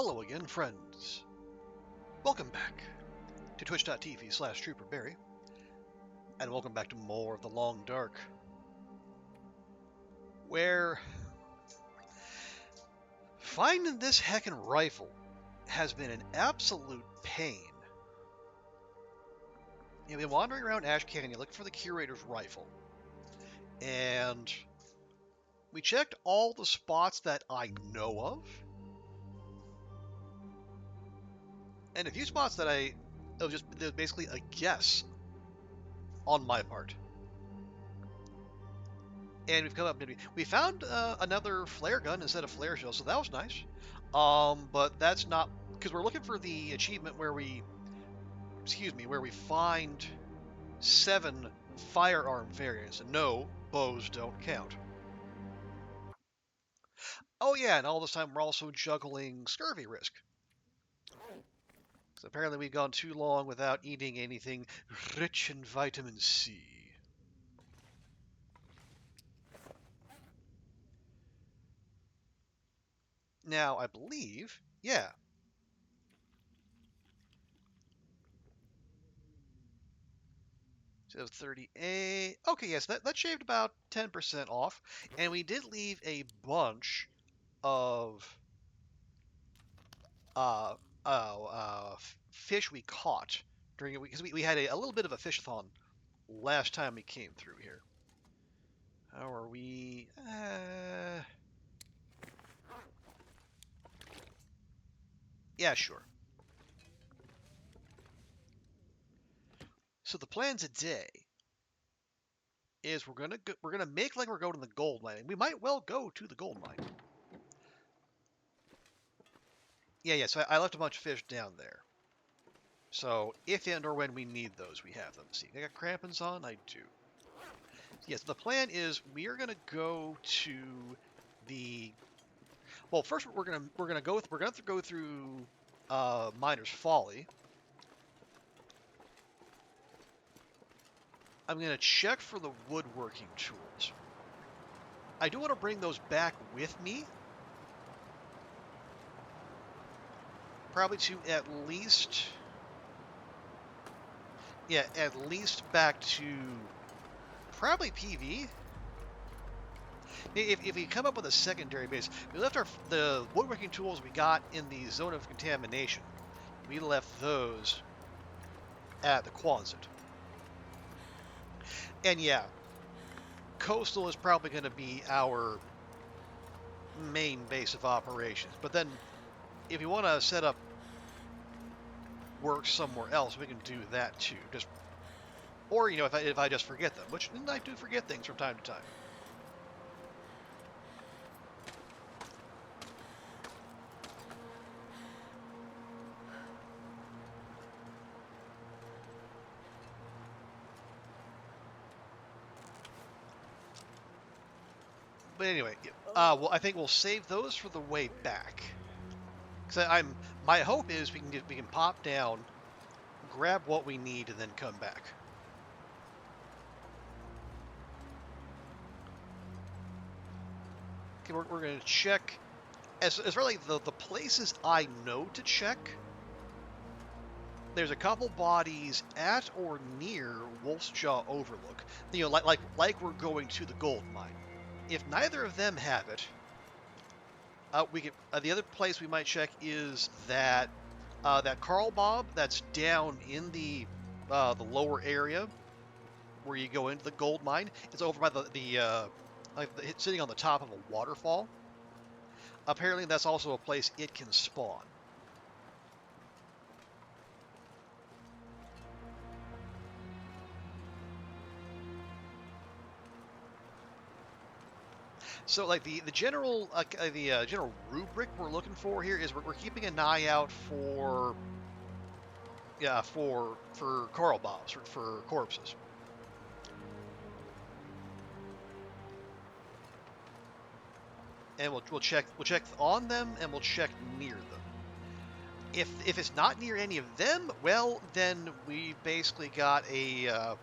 Hello again, friends. Welcome back to twitch.tv/TrooperBerry, and welcome back to more of the Long Dark, where finding this heckin' rifle has been an absolute pain. You've been wandering around Ash Canyon looking for the curator's rifle, and we checked all the spots that I know of, and a few spots that it was basically a guess on my part. And we've come up, we found another flare gun instead of flare shells, so that was nice. But that's not, because we're looking for the achievement where we find 7 firearm variants, and no, bows don't count. Oh yeah, and all this time we're also juggling scurvy risk. So apparently we've gone too long without eating anything rich in vitamin C. Now, I believe, yeah. So 38. Okay, yes, that shaved about 10% off. And we did leave a bunch of uh, fish we caught during it, because we had a little bit of a fish-a-thon last time we came through here. How are we? Yeah, sure. So the plan today is we're gonna make like we're going to the gold mine. We might well go to the gold mine. Yeah. So I left a bunch of fish down there. So if and or when we need those, we have them. See, I got crampons on. I do. Yes, the plan is we are gonna go to the. Well, first we're gonna go through Miner's Folly. I'm gonna check for the woodworking tools. I do want to bring those back with me. Probably to at least. Yeah, at least back to probably PV. If we come up with a secondary base, we left the woodworking tools we got in the zone of contamination. We left those at the Quonset. And yeah, coastal is probably going to be our main base of operations. But then, if you want to set up work somewhere else, we can do that too. Or if I just forget them, which I do forget things from time to time. But anyway, well, I think we'll save those for the way back. Because my hope is we can pop down, grab what we need, and then come back. Okay, we're going to check. As really the places I know to check, there's a couple bodies at or near Wolf's Jaw Overlook. Like we're going to the gold mine. If neither of them have it, we can. The other place we might check is that Carl Bob that's down in the lower area where you go into the gold mine. It's over by it's sitting on the top of a waterfall. Apparently, that's also a place it can spawn. So, like the general general rubric we're looking for here is we're keeping an eye out for Carl Bobs for corpses. And we'll check on them, and we'll check near them. If it's not near any of them, well, then we basically got a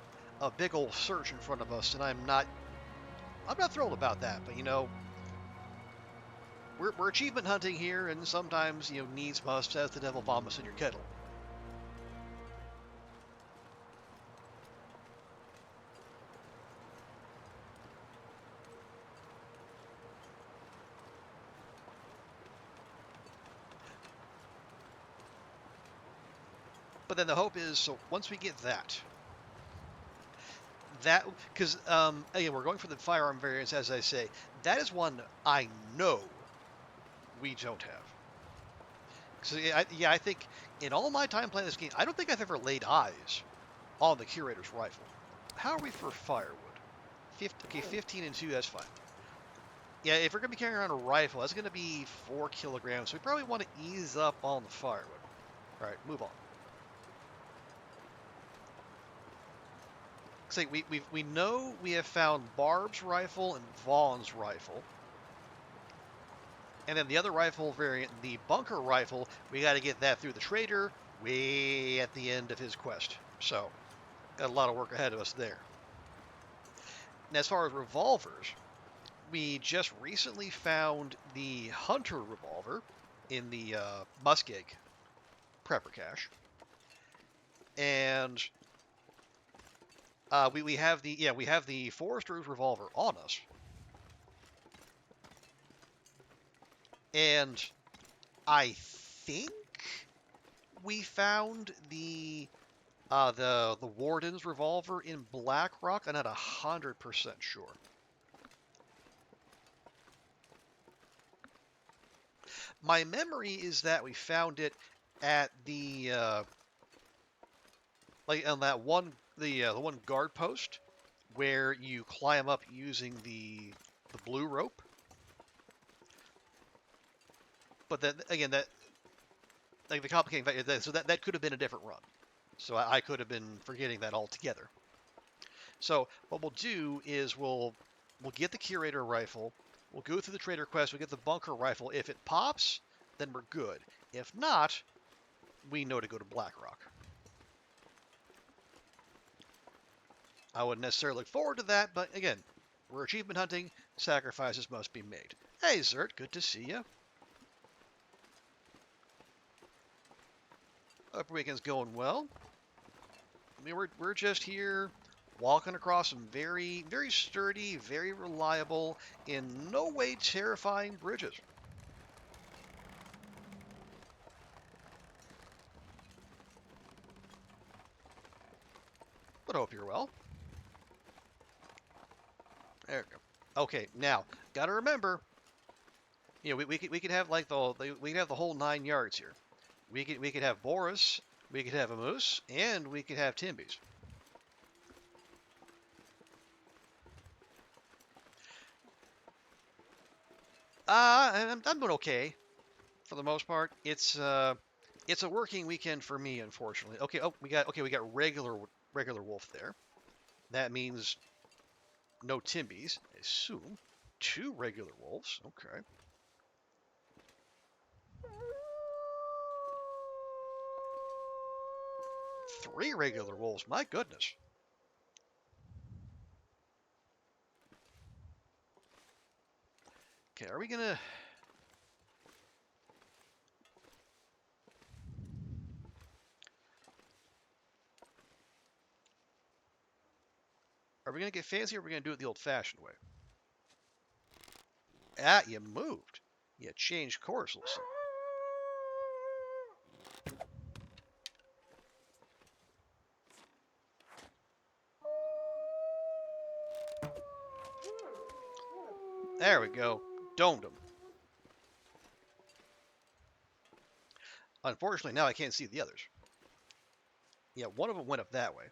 big old search in front of us, and I'm not thrilled about that. But we're achievement hunting here, and sometimes, you know, needs must, as the devil vomits in your kettle. But then the hope is, so once we get that, because again, we're going for the firearm variants, as I say. That is one I know we don't have. So yeah, I think in all my time playing this game, I don't think I've ever laid eyes on the curator's rifle. How are we for firewood? 50, okay, 15 and 2, that's fine. Yeah, if we're going to be carrying around a rifle, that's going to be 4 kilograms, so we probably want to ease up on the firewood. All right, move on. So we know we have found Barb's rifle and Vaughn's rifle. And then the other rifle variant, the bunker rifle, we got to get that through the trader way at the end of his quest. So, got a lot of work ahead of us there. And as far as revolvers, we just recently found the Hunter revolver in the Muskeg prepper cache. And we have the Forester's revolver on us. And I think we found the Warden's revolver in Blackrock. I'm not 100% sure. My memory is that we found it at the like on that one the one guard post where you climb up using the blue rope. But then again, that like the complicating factor, so that could have been a different run. So I could have been forgetting that altogether. So what we'll do is we'll get the curator rifle. We'll go through the trader quest. We'll get the bunker rifle. If it pops, then we're good. If not, we know to go to Blackrock. I wouldn't necessarily look forward to that, but again, we're achievement hunting. Sacrifices must be made. Hey, Zert, good to see you. Upper weekend's going well. I mean, we're just here walking across some very, very sturdy, very reliable, in no way terrifying bridges. But I hope you're well. There we go. Okay, now gotta remember, you know, we could have like we could have the whole 9 yards here. We could have Boris, we could have a moose, and we could have Timbies. I'm doing okay for the most part. It's a working weekend for me, unfortunately. Okay, we got regular wolf there. That means no Timbies, I assume. 2 regular wolves. Okay. Three regular wolves. My goodness. Okay, are we gonna? Are we gonna get fancy, or are we gonna do it the old-fashioned way? Ah, you moved. You changed course, listen. There we go. Domed them. Unfortunately, now I can't see the others. Yeah, one of them went up that way.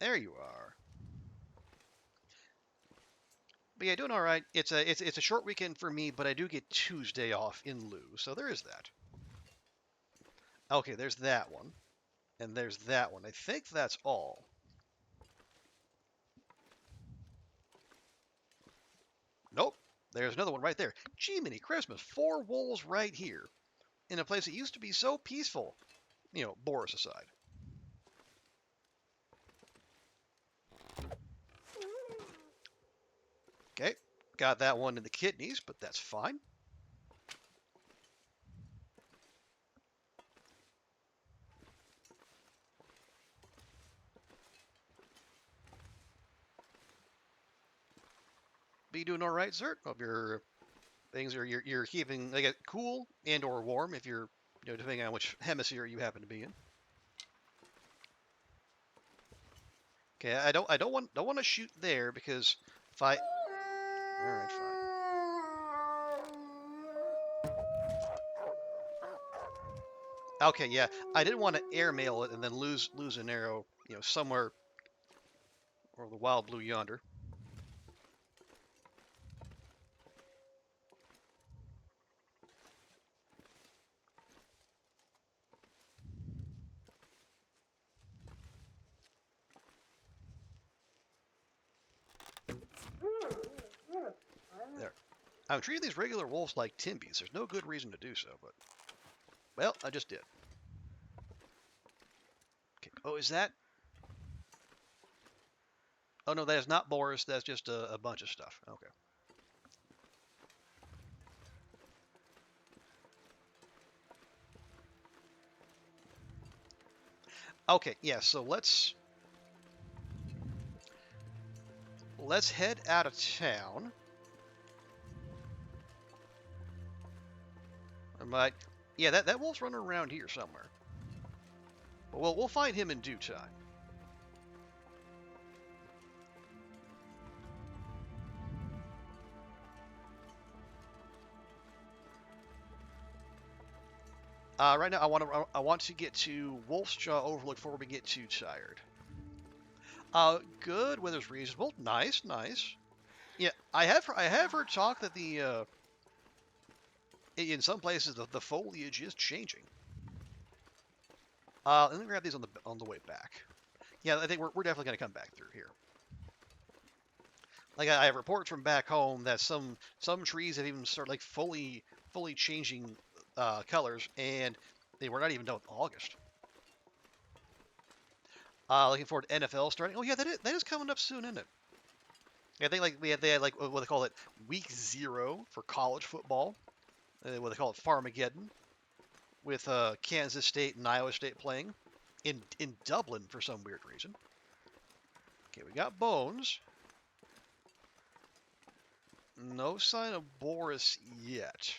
There you are. But yeah, doing all right. It's a short weekend for me, but I do get Tuesday off in lieu, so there is that. Okay, there's that one, and there's that one. I think that's all. Nope. There's another one right there. Gee, mini Christmas. 4 wolves right here in a place that used to be so peaceful. You know, Boris aside. Okay, got that one in the kidneys, but that's fine. Be doing all right, Zert? Hope your things are you're keeping like cool and or warm if you're depending on which hemisphere you happen to be in. Okay, I don't want to shoot there because if I all right fine. Okay, yeah, I didn't want to airmail it and then lose an arrow somewhere or the wild blue yonder. There. I'm treating these regular wolves like timbies. There's no good reason to do so, but well, I just did. Okay. Oh, is that? Oh no, that is not Boris. That's just a bunch of stuff. Okay. Okay. Yeah. So let's head out of town. I might. Yeah, that wolf's running around here somewhere. But we'll find him in due time. Right now, I want to get to Wolf's Jaw Overlook before we get too tired. Good. Weather's reasonable. Nice, nice. Yeah, I have heard talk that the in some places the foliage is changing. Let me grab these on the way back. Yeah, I think we're definitely gonna come back through here. Like I have reports from back home that some trees have even started like fully changing colors, and they were not even done with August. Looking forward to NFL starting. Oh yeah, that is coming up soon, isn't it? I think like they had like what they call it week 0 for college football. What they call it Farmageddon with Kansas State and Iowa State playing in Dublin for some weird reason. Okay, we got Bones. No sign of Boris yet.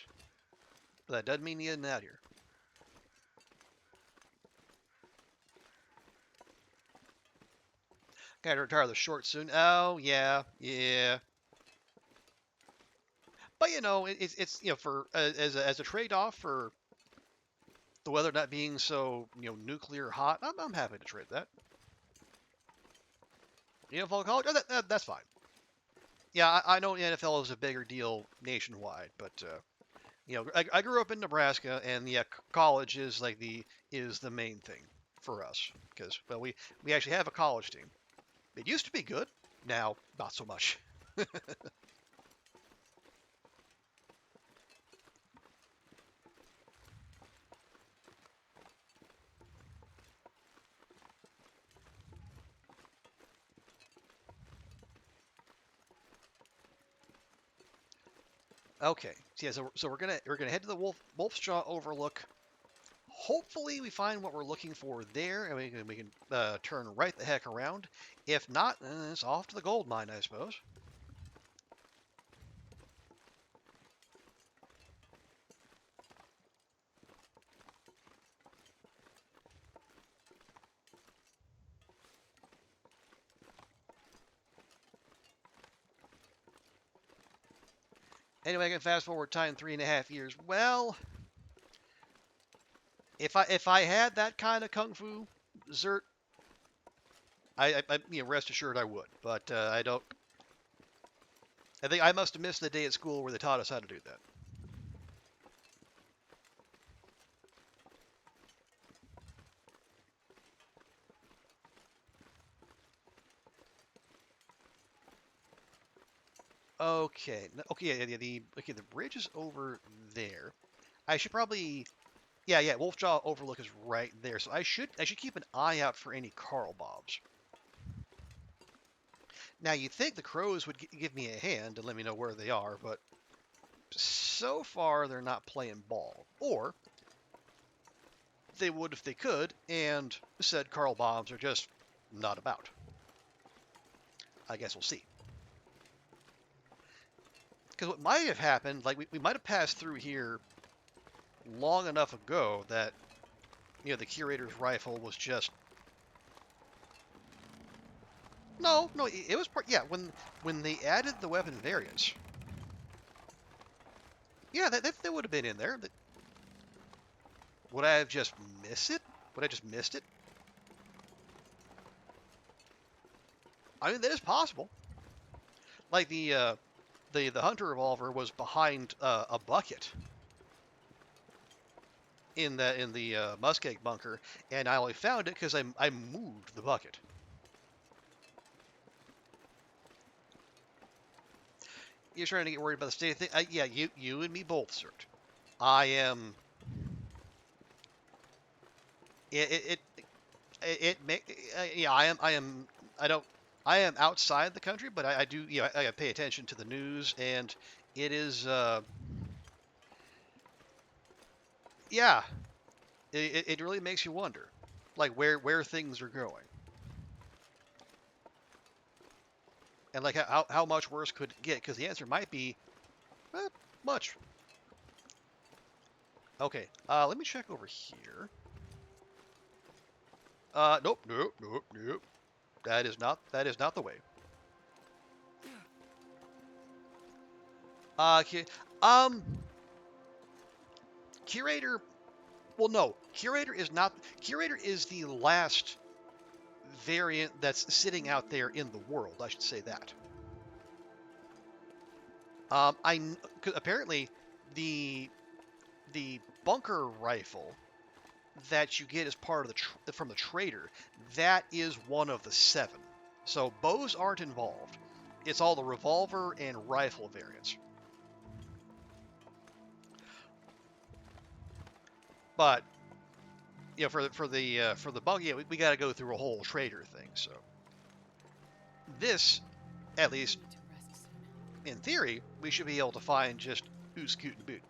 But that doesn't mean he isn't out here. Gotta retire the short soon. Oh, yeah, yeah. But it's for as a trade-off for the weather not being so nuclear hot. I'm happy to trade that. NFL college, oh, that's fine. Yeah, I know the NFL is a bigger deal nationwide, but I grew up in Nebraska, and yeah, college is the main thing for us because well, we actually have a college team. It used to be good, now not so much. Okay, so yeah, so we're gonna head to the Wolf's Jaw Overlook. Hopefully, we find what we're looking for there, and we can turn right the heck around. If not, then it's off to the gold mine, I suppose. Anyway, I can fast forward time 3.5 years. Well, if I had that kind of kung fu, Zert, I rest assured I would. But I don't. I think I must have missed the day at school where they taught us how to do that. Okay. Okay. Yeah. The bridge is over there. I should probably. Yeah. Wolfjaw Overlook is right there, so I should keep an eye out for any Carl Bobs. Now, you'd think the crows would give me a hand and let me know where they are, but so far they're not playing ball. Or they would if they could, and said Carl bombs are just not about. I guess we'll see. Because what might have happened, like we might have passed through here long enough ago that, you know, the curator's rifle was just... No, it was part... Yeah, when they added the weapon variants. Yeah, that would have been in there. Would I have just missed it? Would I just missed it? I mean, that is possible. Like the hunter revolver was behind a bucket in the muskeg bunker, and I only found it because I moved the bucket. You're trying to get worried about the state of things? Yeah, you and me both, sir. I am. Yeah, I am. I don't. I am outside the country, but I do. You know, I pay attention to the news, and it is. Yeah, it really makes you wonder, like where things are going, and like how much worse could it get? Because the answer might be, much. Okay, let me check over here. Nope. That is not the way. Okay. Curator. Well, no. Curator is not. Curator is the last variant that's sitting out there in the world. I should say that. Apparently the bunker rifle that you get as part of from the trader, that is one of the 7. So bows aren't involved. It's all the revolver and rifle variants. But you know, for the bunker, yeah, we got to go through a whole trader thing. So this, at least in theory, we should be able to find just ooh, scoot and boot.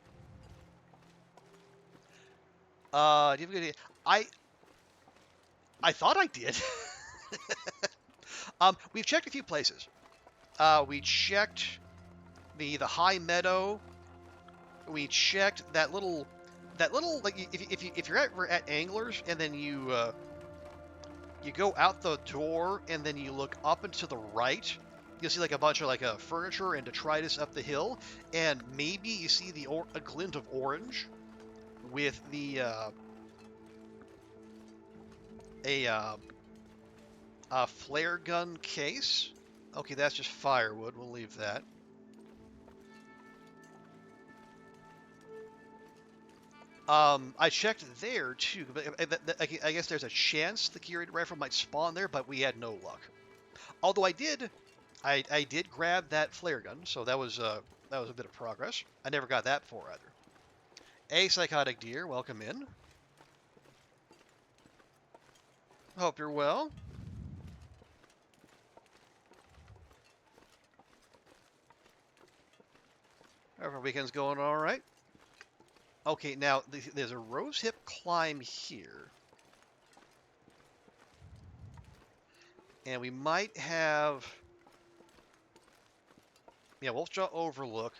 Do you have a good idea? I thought I did. We've checked a few places. We checked the high meadow. We checked that little like if you're at Anglers and then you go out the door and then you look up and to the right, you'll see like a bunch of like furniture and detritus up the hill, and maybe you see a glint of orange with the a flare gun case. Okay, that's just firewood. We'll leave that. I checked there too. I guess there's a chance the curator rifle might spawn there, but we had no luck. Although I did grab that flare gun, so that was a bit of progress. I never got that before either. A psychotic deer, welcome in. Hope you're well. Our weekend's going all right. Okay, now there's a rosehip climb here. And we might have... Yeah, Wolfjaw Overlook.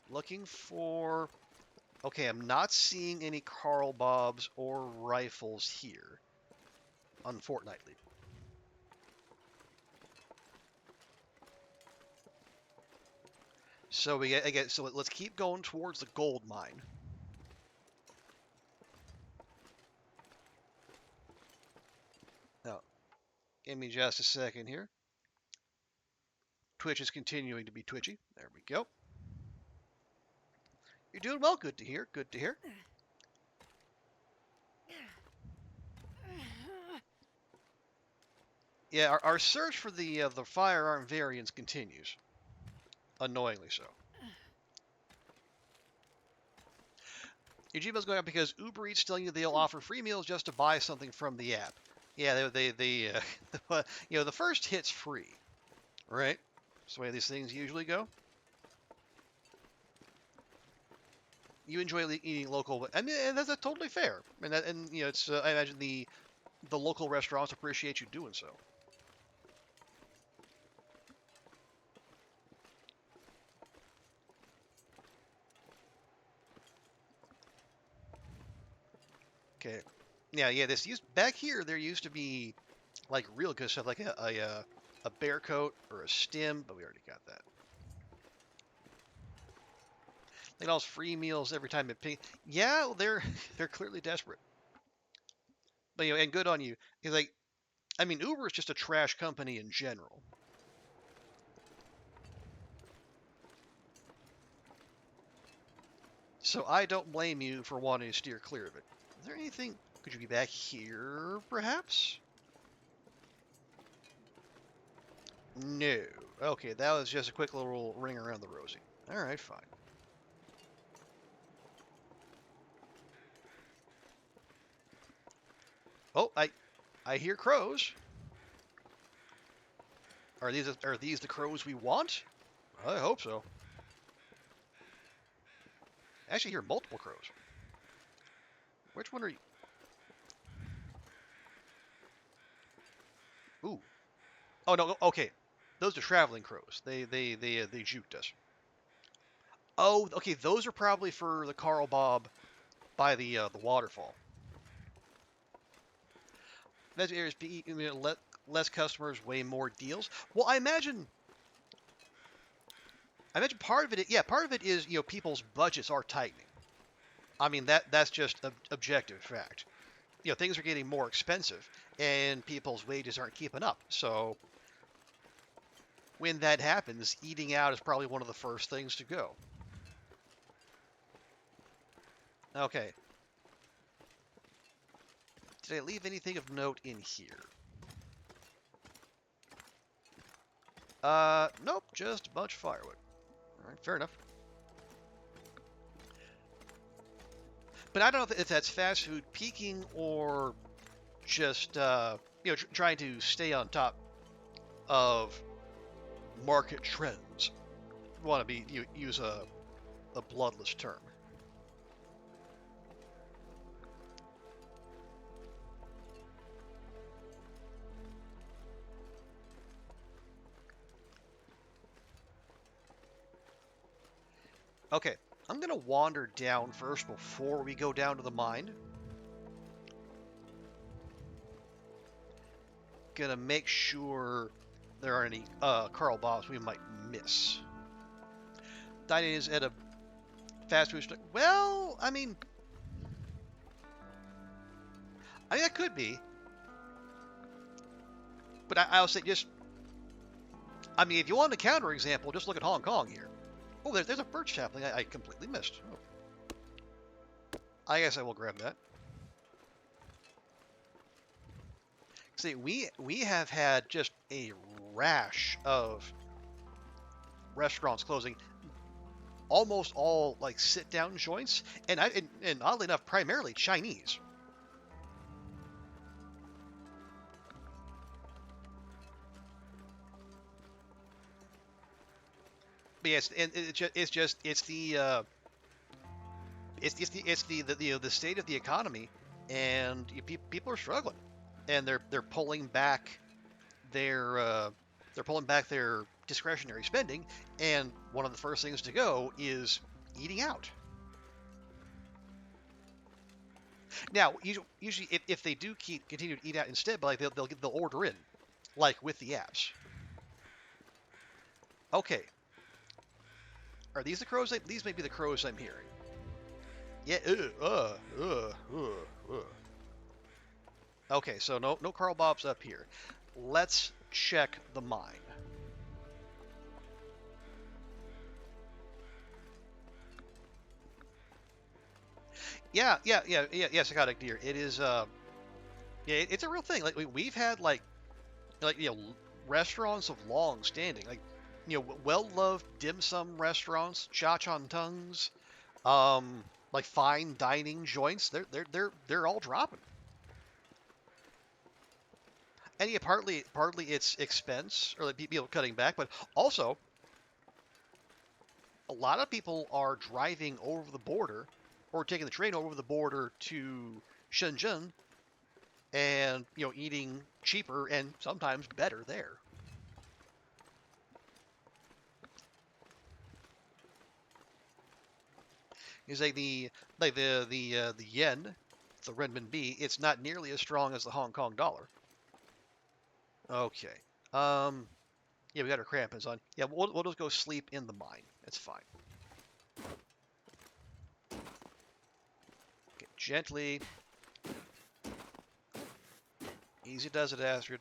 Looking for... Okay, I'm not seeing any Carl Bobs or rifles here, unfortunately. So let's keep going towards the gold mine. Now, give me just a second here. Twitch is continuing to be twitchy. There we go. You're doing well. Good to hear. Good to hear. Yeah, our search for the firearm variants continues. Annoyingly so. Your Gmail's going up because Uber Eats telling you they'll offer free meals just to buy something from the app. Yeah, the first hit's free, right? That's the way these things usually go. You enjoy eating local, and that's totally fair. And it's I imagine the local restaurants appreciate you doing so. Okay. Yeah. This used back here. There used to be like real good stuff, like a bear coat or a stim, but we already got that. Like all those free meals every time it ping. Yeah, they're clearly desperate. But and good on you. Like, I mean, Uber is just a trash company in general. So I don't blame you for wanting to steer clear of it. Is there anything? Could you be back here, perhaps? No. Okay, that was just a quick little ring around the rosy. All right, fine. Oh, I hear crows. Are these the crows we want? I hope so. I actually hear multiple crows. Which one are you? Ooh. Oh no. Okay. Those are traveling crows. They juked us. Oh, okay. Those are probably for the Carl Bob by the waterfall. That areas be let less customers, way more deals. Well, I imagine part of it. Yeah, part of it is people's budgets are tightening. I mean that's just objective fact. Things are getting more expensive, and people's wages aren't keeping up. So when that happens, eating out is probably one of the first things to go. Okay. Did I leave anything of note in here? Nope, just a bunch of firewood. All right, fair enough. But I don't know if that's fast food peaking or just trying to stay on top of market trends. Want to use a bloodless term. Okay, I'm gonna wander down first before we go down to the mine. Gonna make sure there aren't any Carl Bobs we might miss. Dining is at a fast food store. Well, I mean that could be, but I'll say just. I mean, if you want a counter example, just look at Hong Kong here. Oh, there's a birch sapling I completely missed. Oh. I guess I will grab that. See, we have had just a rash of restaurants closing. Almost all like sit-down joints, and oddly enough, primarily Chinese. But yes, and it's the state of the economy, and people are struggling, and they're pulling back their discretionary spending, and one of the first things to go is eating out. Now, usually, if they do continue to eat out instead, but like they'll order in, like with the apps. Okay, are these the crows? These may be the crows I'm hearing. Yeah. Okay, so no Carl Bob's up here. Let's check the mine. Yeah, psychotic deer. It is yeah, it's a real thing. Like we've had like restaurants of long standing, like well-loved dim sum restaurants, cha chan tongues, like fine dining joints. They're all dropping. And yeah, partly it's expense or like people cutting back, but also a lot of people are driving over the border or taking the train over the border to Shenzhen and eating cheaper and sometimes better there. Is like the yen, the renminbi, it's not nearly as strong as the Hong Kong dollar. Okay. Um. Yeah, we got our crampons on. Yeah, we'll just go sleep in the mine. It's fine. Okay, gently. Easy does it, Astrid.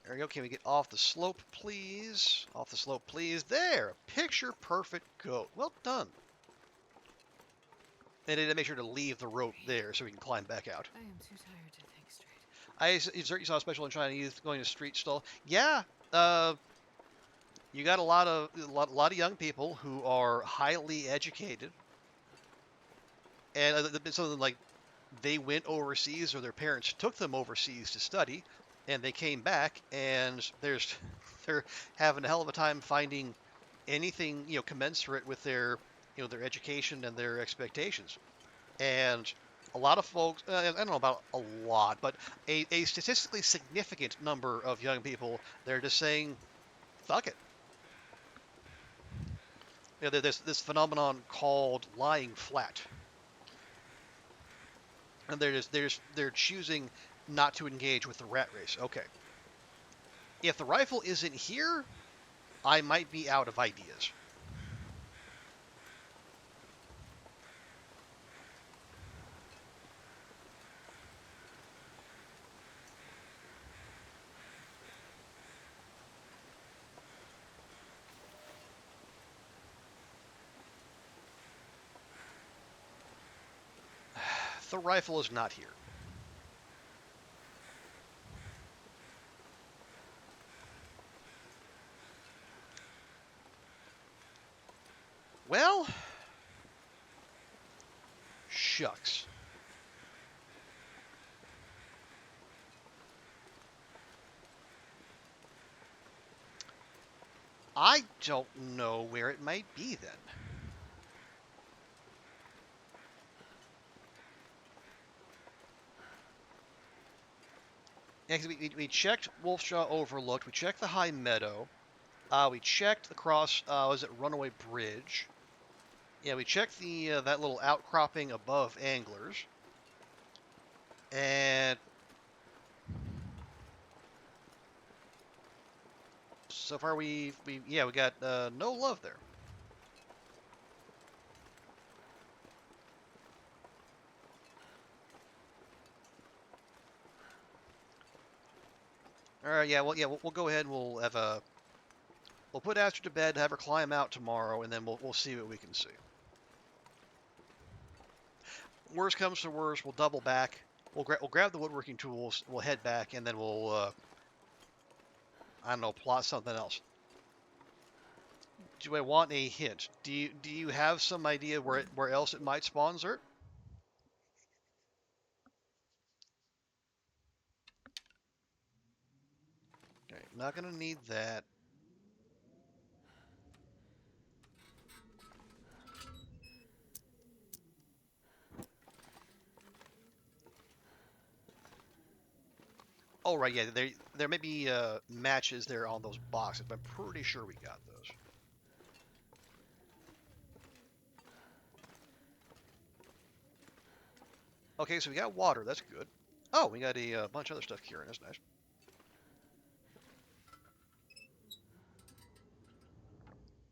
There we go. Can we get off the slope, please? Off the slope, please. There! Picture perfect goat. Well done. And then make sure to leave the rope there so we can climb back out. I am too tired to think straight. You saw a special in China youth going to street stall. Yeah, you got a lot of young people who are highly educated, and something like they went overseas or their parents took them overseas to study, and they came back and they're having a hell of a time finding anything commensurate with their education and their expectations. And a lot of folks, I don't know about a lot, but a statistically significant number of young people, they're just saying, fuck it. There's this phenomenon called lying flat, and they're choosing not to engage with the rat race. Okay, if the rifle isn't here, I might be out of ideas. The rifle is not here. Well, shucks. I don't know where it might be then. Yeah, 'cause we checked Wolfshaw Overlooked, we checked the High Meadow, we checked across, was it Runaway Bridge? Yeah, we checked the that little outcropping above Anglers, and so far we got no love there. All right, we'll go ahead and we'll put Astrid to bed, have her climb out tomorrow, and then we'll see what we can see. Worst comes to worst, we'll double back. We'll grab the woodworking tools. We'll head back, and then we'll I don't know, plot something else. Do I want a hint? Do you have some idea where else it might spawn, Zert? Okay, not gonna need that. Oh right, yeah, there may be matches there on those boxes, but I'm pretty sure we got those. Okay, so we got water. That's good. Oh, we got a bunch of other stuff curing. That's nice.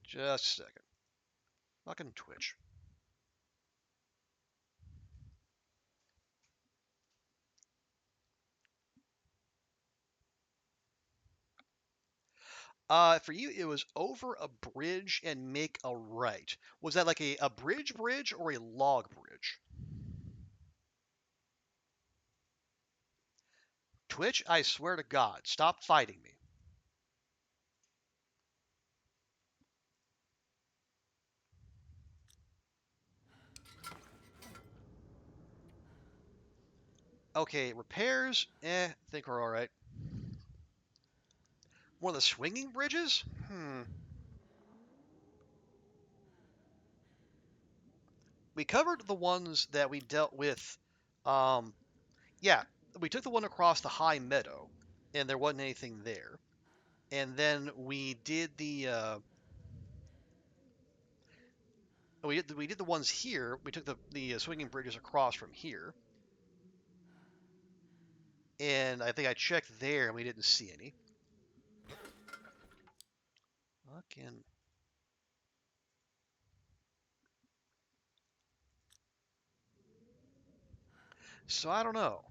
Just a second. Fucking Twitch. For you, it was over a bridge and make a right. Was that like a bridge or a log bridge? Twitch, I swear to God, stop fighting me. Okay, repairs, I think we're alright. One of the swinging bridges? We covered the ones that we dealt with. Um, yeah, we took the one across the high meadow, and there wasn't anything there. And then we did we did the ones here. We took the swinging bridges across from here, and I think I checked there, and we didn't see any. Fucking. So I don't know.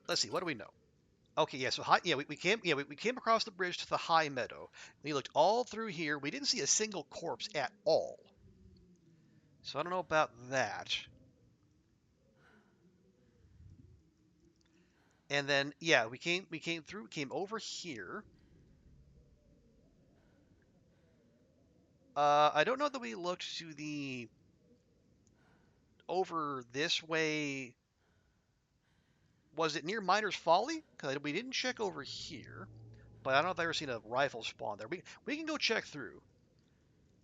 Let's see. What do we know? Okay, yeah. So high, yeah, we came across the bridge to the high meadow. We looked all through here. We didn't see a single corpse at all. So I don't know about that. And then yeah, we came over here. I don't know that we looked to the over this way. Was it near Miner's Folly? Because we didn't check over here, but I don't know if I've ever seen a rifle spawn there. We can go check through.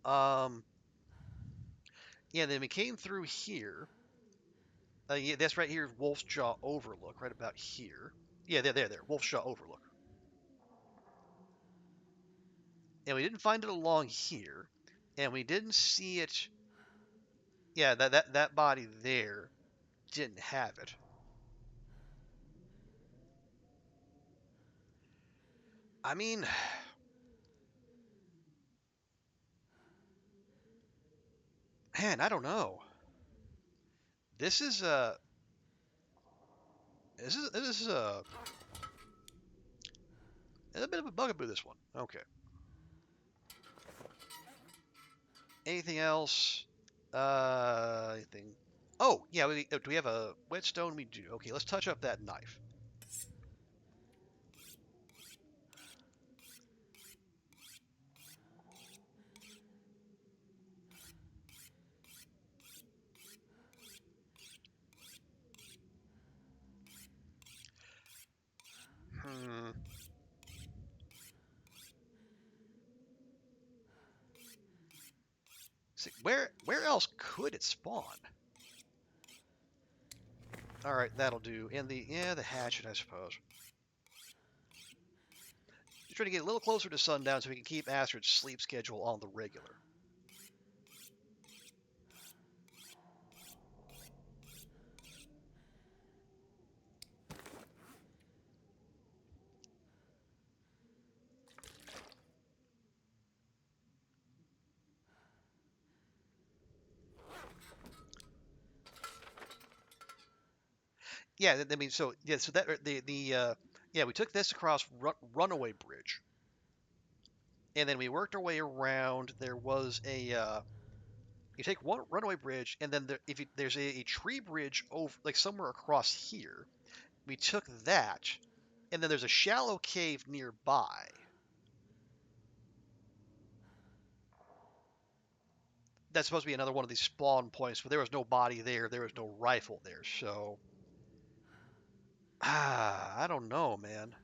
Um, yeah, then we came through here. Yeah, that's right here is Wolf's Jaw Overlook, right about here. Yeah, there. Wolf's Jaw Overlook. And we didn't find it along here, and we didn't see it. Yeah, that body there didn't have it. I mean, man, I don't know. This is this is a bit of a bugaboo. This one. Okay. Anything else? Anything? Oh, yeah. Do we have a whetstone? We do. Okay, let's touch up that knife. Hmm. See, where else could it spawn? All right, that'll do. And the hatchet, I suppose. Just trying to get a little closer to sundown so we can keep Astrid's sleep schedule on the regular. Yeah, I mean, so yeah, so that yeah, we took this across Runaway Bridge, and then we worked our way around. There was a you take one Runaway Bridge, and then there's a tree bridge over like somewhere across here. We took that, and then there's a shallow cave nearby. That's supposed to be another one of these spawn points, but there was no body there. There was no rifle there, so I don't know, man.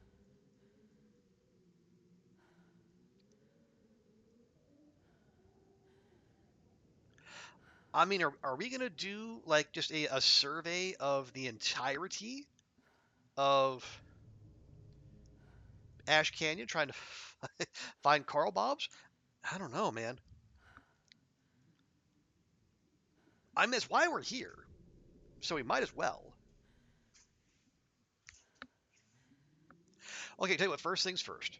I mean, are we gonna do like just a survey of the entirety of Ash Canyon, trying to find Carl Bob's? I don't know, man. I mean, that's why we're here, so we might as well. Okay, tell you what. First things first.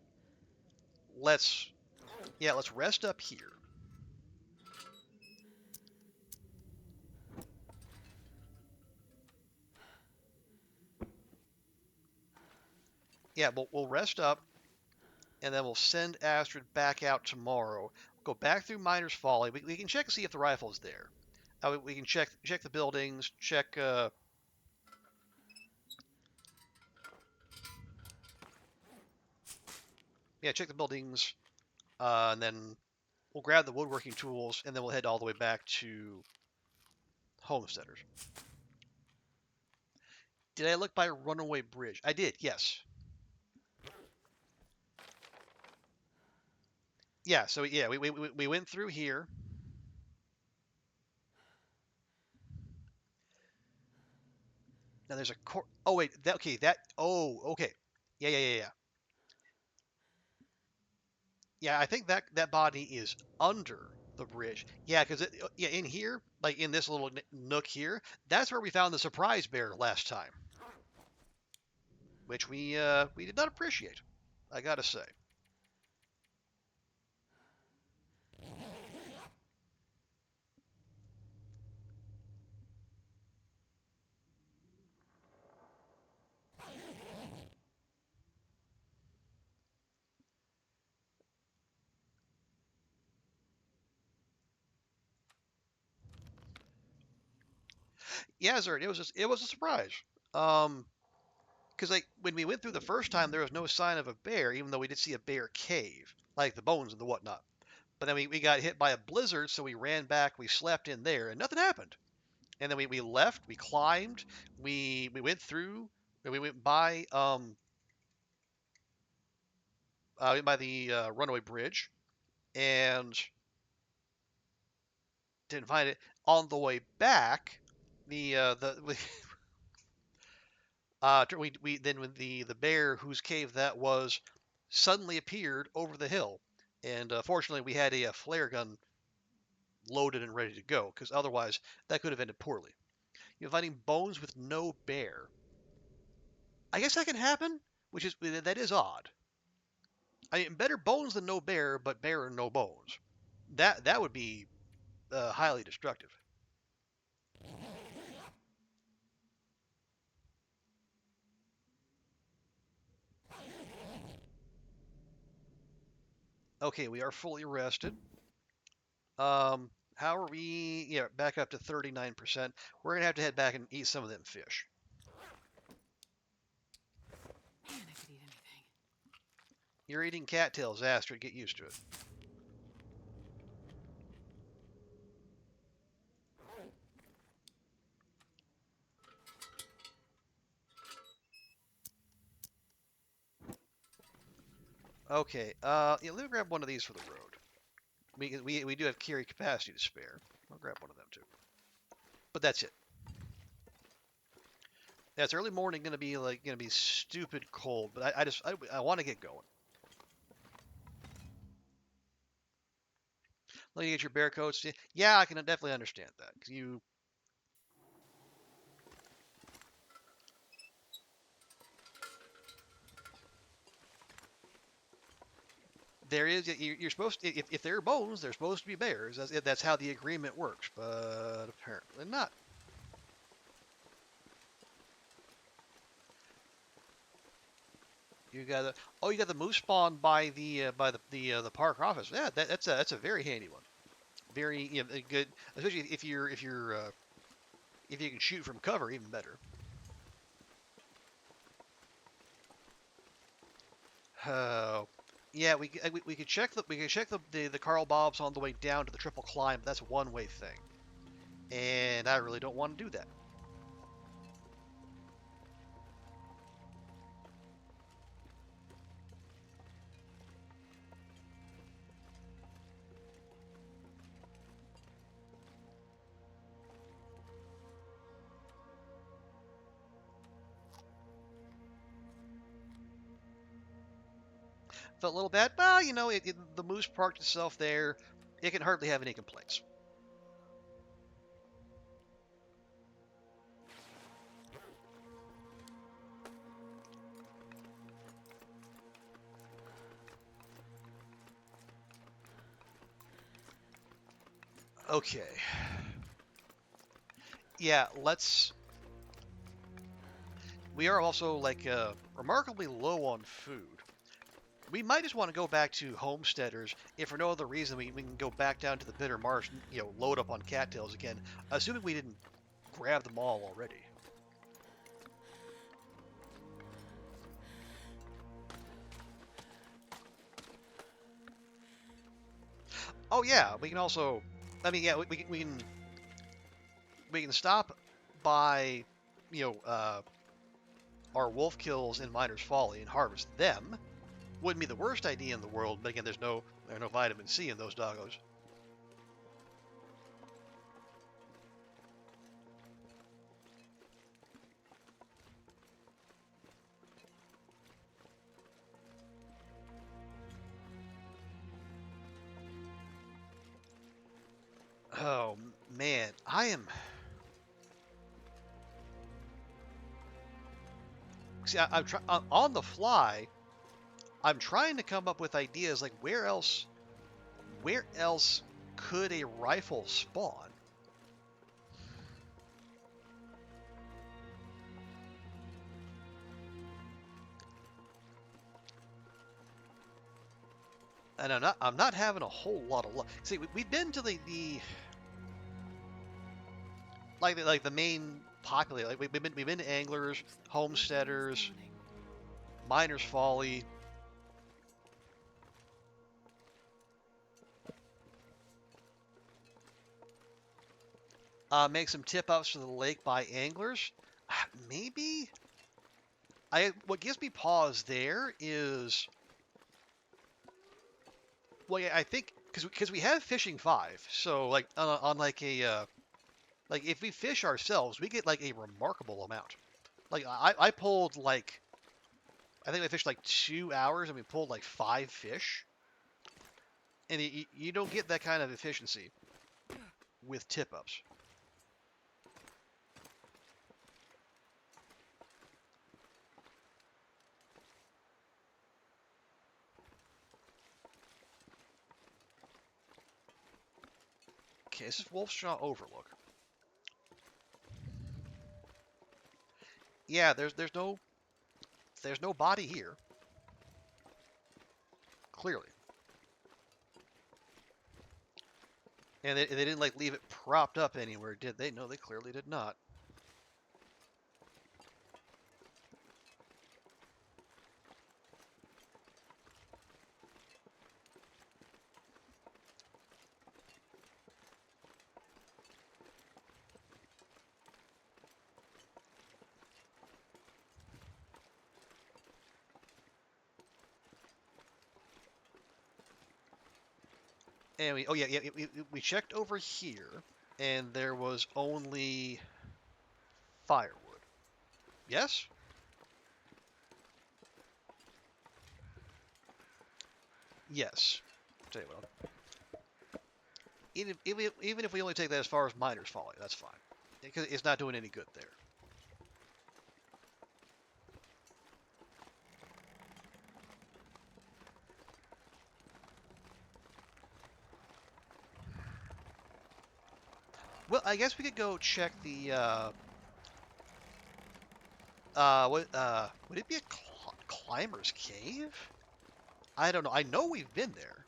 Let's let's rest up here. Yeah, we'll rest up, and then we'll send Astrid back out tomorrow. go back through Miner's Folly. We can check to see if the rifle is there. We can check the buildings, check check the buildings, and then we'll grab the woodworking tools, and then we'll head all the way back to Homesteaders. Did I look by Runaway Bridge? I did, yes. Yeah, so yeah, we went through here. Now there's a oh wait, okay. Yeah. Yeah, I think that body is under the bridge. Yeah, because yeah, in here, like in this little nook here, that's where we found the surprise bear last time, which we did not appreciate, I gotta say. Yeah, sir, it was a surprise. Um, because like when we went through the first time, there was no sign of a bear, even though we did see a bear cave, like the bones and the whatnot. But then we got hit by a blizzard, so we ran back, we slept in there, and nothing happened. And then we left, we climbed, we went through, we went by the runaway bridge, and didn't find it. On the way back, the we then when the bear whose cave that was suddenly appeared over the hill, and fortunately we had a flare gun loaded and ready to go, because otherwise that could have ended poorly. You're finding bones with no bear. I guess that can happen, which is that is odd. I mean, better bones than no bear, but bear and no bones. That would be highly destructive. Okay, we are fully rested. How are we? Yeah, back up to 39%. We're gonna have to head back and eat some of them fish. Man, I could eat anything. You're eating cattails, Astrid. Get used to it. Okay. Yeah, let me grab one of these for the road. We do have carry capacity to spare. I'll grab one of them too. But that's it. Yeah, it's early morning. Gonna be stupid cold. But I want to get going. Let you get your bear coats. Yeah, I can definitely understand that. 'Cause there is you're supposed to, if there are bones, there's supposed to be bears. That's how the agreement works. But apparently not. You got the moose spawn by the park office. Yeah, that's a very handy one. Very good, especially if you can shoot from cover, even better. Uh, yeah, we could check the Carl Bobs on the way down to the triple climb. But that's a one-way thing, and I really don't want to do that. Felt a little bad. Well, the moose parked itself there. It can hardly have any complaints. Okay. Yeah, let's. We are also like remarkably low on food. We might just want to go back to homesteaders. If for no other reason, we can go back down to the bitter marsh, load up on cattails again, assuming we didn't grab them all already. Oh yeah, we can also. I mean, yeah, we can stop by, our wolf kills in Miner's Folly and harvest them. Wouldn't be the worst idea in the world, but again, there's no vitamin C in those doggos. Oh man, I am. See, I'm on the fly. I'm trying to come up with ideas like where else could a rifle spawn? And I'm not having a whole lot of luck. See, we've been to the like the main popular, like we've been to anglers, homesteaders, Daunting. Miner's Folly. Make some tip ups to the lake by anglers. Maybe what gives me pause there is, well, yeah, I think because we have fishing 5, so like on like a like if we fish ourselves, we get like a remarkable amount. Like I pulled like, I think I fished like 2 hours and we pulled like 5 fish, and you don't get that kind of efficiency with tip ups. Okay, this is Wolf's Jaw Overlook. Yeah, there's no body here, clearly, and they didn't like leave it propped up anywhere, did they? No, they clearly did not. And we checked over here, and there was only firewood. Yes? Yes. Tell you what, even if we only take that as far as Miner's Folly, that's fine. Because it's not doing any good there. Well, I guess we could go check the, would it be a climber's cave? I don't know. I know we've been there.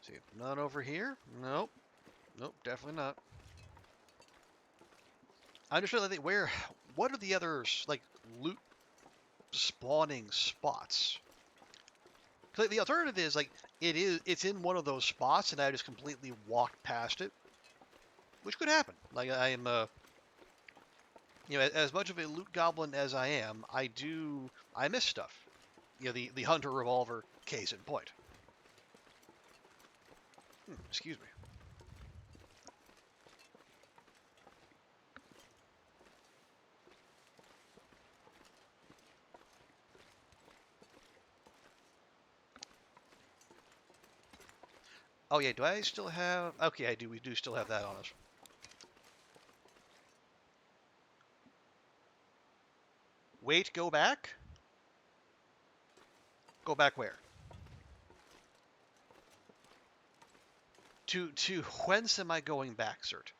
See, none over here? Nope. Nope, definitely not. I'm just trying to think what are the others, like, loot spawning spots? 'Cause the alternative is, like, it's in one of those spots and I just completely walked past it, which could happen. Like, I am, as much of a loot goblin as I am, I miss stuff. The Hunter Revolver, case in point. Excuse me. Oh yeah, do I still have? Okay, I do. We do still have that on us. Wait, go back? Go back where? To whence am I going back, Zert?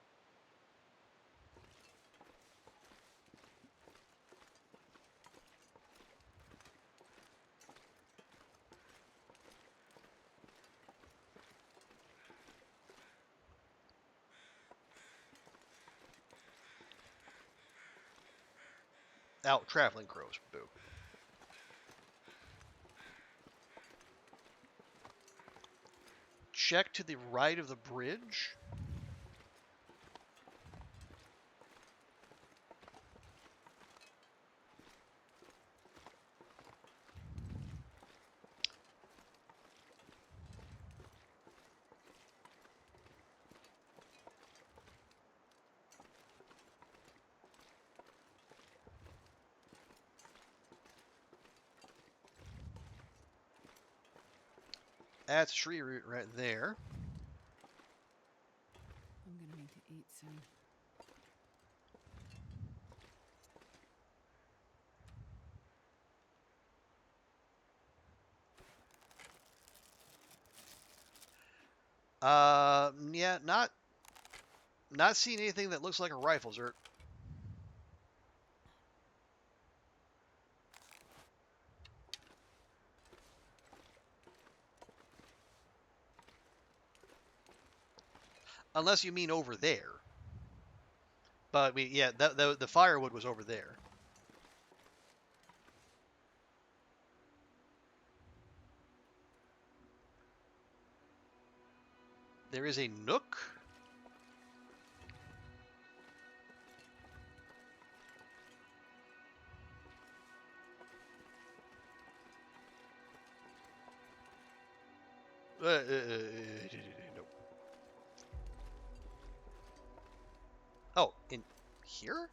Out traveling crows. Boo. Check to the right of the bridge. That's a tree root right there. I'm gonna need to eat soon. Yeah, not seeing anything that looks like a rifle, Zert. Unless you mean over there. But yeah, the firewood was over there. There is a nook. Nope. Oh, in here?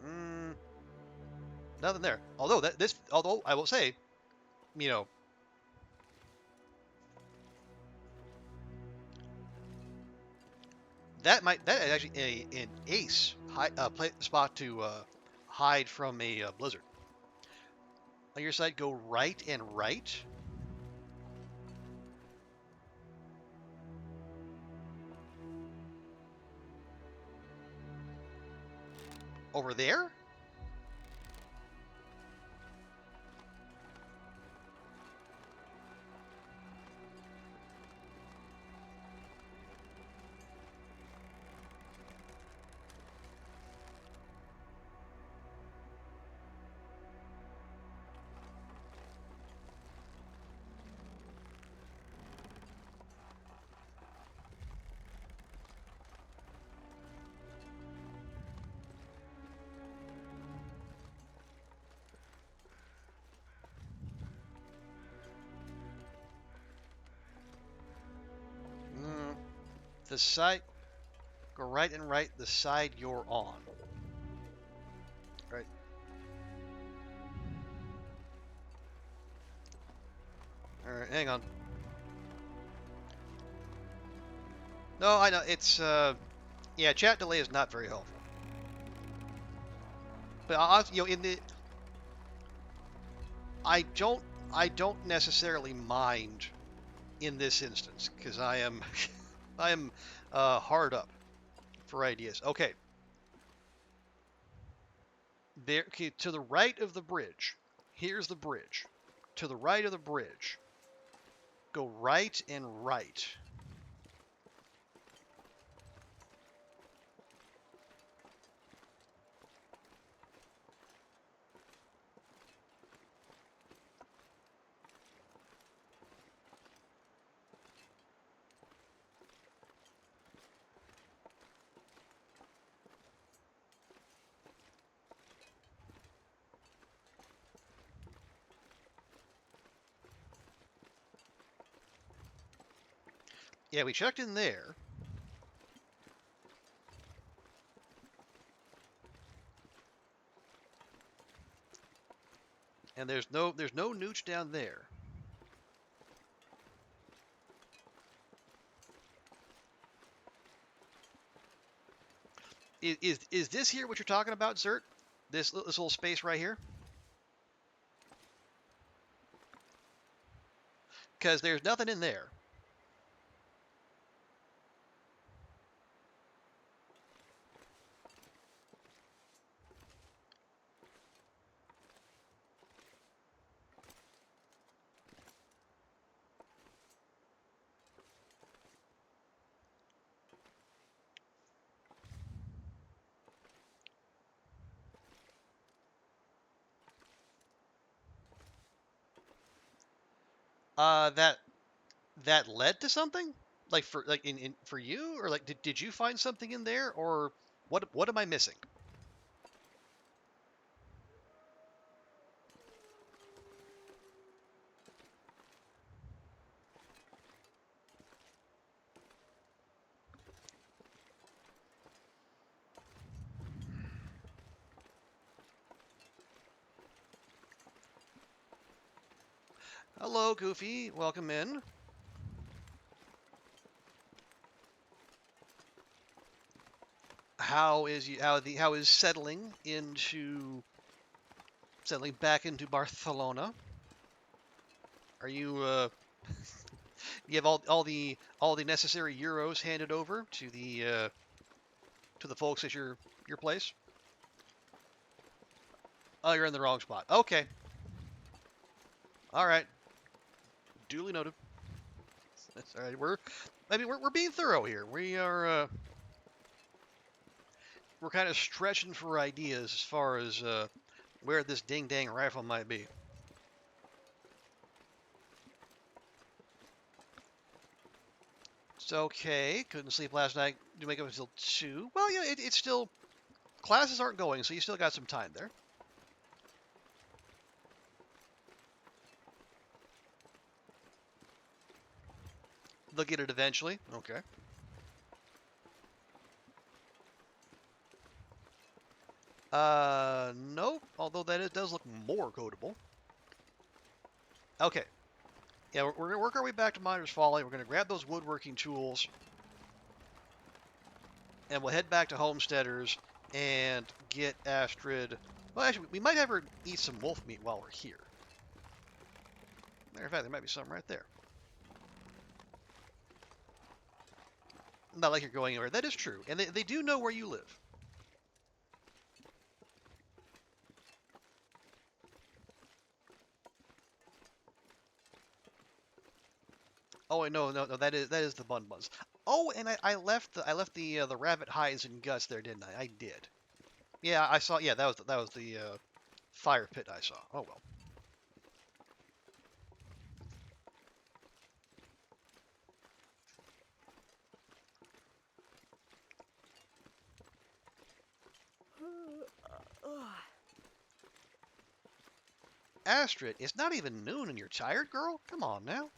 Mm, nothing there. Although I will say, you know, that is actually an ace spot to hide from a blizzard. On your side, go right and right. Over there? Mm, the side, go right and right, the side you're on. Right. All right, hang on. No, I know it's yeah, chat delay is not very helpful. But in the I don't I don't necessarily mind in this instance because I am I am hard up for ideas. Okay, there. Okay, to the right of the bridge. Here's the bridge. To the right of the bridge, go right and right. Yeah, we checked in there. And there's no nooch down there. Is this here what you're talking about, Zert? This little space right here? Because there's nothing in there. That led to something? Like for you, or like did you find something in there, or what am I missing? Hello, Goofy. Welcome in. How is settling back into Barcelona? Are you you have all the necessary euros handed over to the folks at your place? Oh, you're in the wrong spot. Okay. All right. Duly noted. That's all right. We're being thorough here. We're kind of stretching for ideas as far as where this ding dang rifle might be. It's okay. Couldn't sleep last night. Do wake up until 2. Well, yeah, it's still classes aren't going, so you still got some time there. They'll get it eventually. Okay. Nope. Although it does look more codable. Okay. Yeah, we're gonna work our way back to Miner's Folly. We're gonna grab those woodworking tools, and we'll head back to Homesteaders and get Astrid. Well, actually, we might have her eat some wolf meat while we're here. Matter of fact, there might be some right there. Not like you're going anywhere. That is true, and they do know where you live. Oh, no. That is the bun buns. Oh, and I left the rabbit hides and guts there, didn't I? I did. Yeah, I saw. Yeah, that was the fire pit I saw. Oh well. Astrid, it's not even noon and you're tired, girl. Come on now.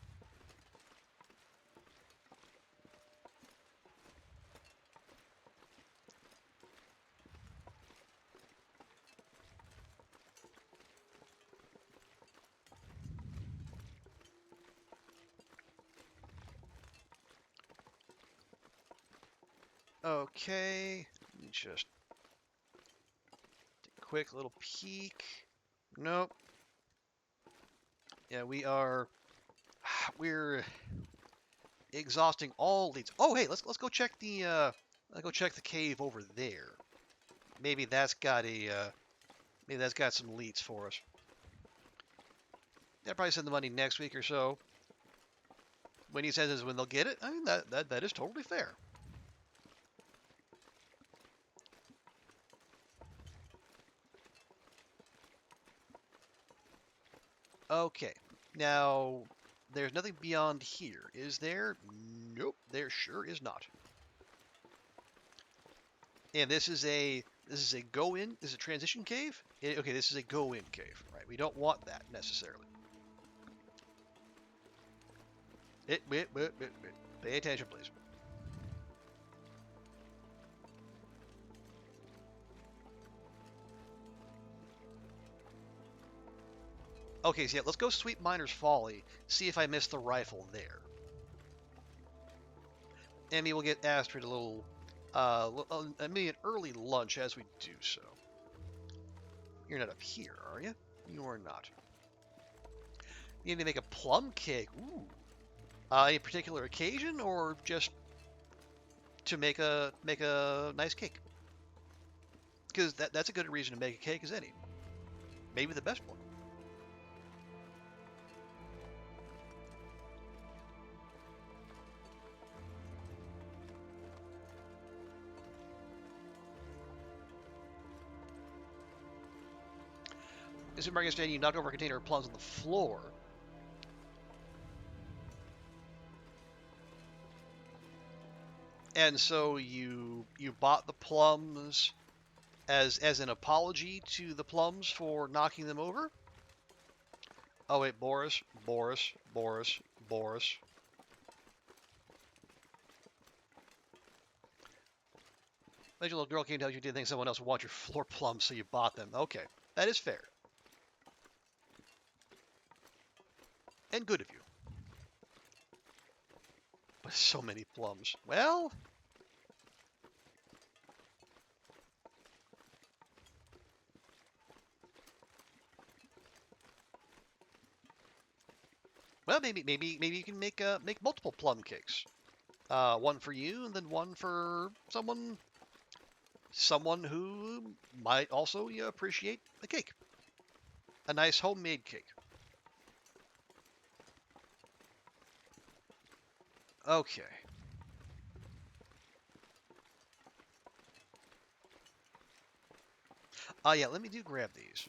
Okay, let me just take a quick little peek. Nope. Yeah, we're exhausting all leads. Oh, hey, let's go check let's go check the cave over there. Maybe that's got maybe that's got some leads for us. They'll probably send the money next week or so. When he says is when they'll get it, I mean that is totally fair. Okay, now there's nothing beyond here, is there? Nope, there sure is not. And this is a go in. This is a transition cave. Okay, this is a go in cave, right? We don't want that necessarily. Wait. Pay attention, please. Okay, so yeah, let's go Sweet Miner's Folly. See if I missed the rifle there. And we will get Astrid a little, maybe an early lunch as we do so. You're not up here, are you? You are not. You need to make a plum cake. Ooh. Any particular occasion, or just to make a nice cake? Because that's a good reason to make a cake as any. Maybe the best one. In Super Mario Stand, you knocked over a container of plums on the floor. And so you bought the plums as an apology to the plums for knocking them over? Oh wait, Boris. Like your little girl came to tell you didn't think someone else would want your floor plums, so you bought them. Okay, that is fair. And good of you. But so many plums. Well, maybe you can make multiple plum cakes. One for you, and then one for someone who might also appreciate a cake, a nice homemade cake. Okay. Yeah, let me grab these.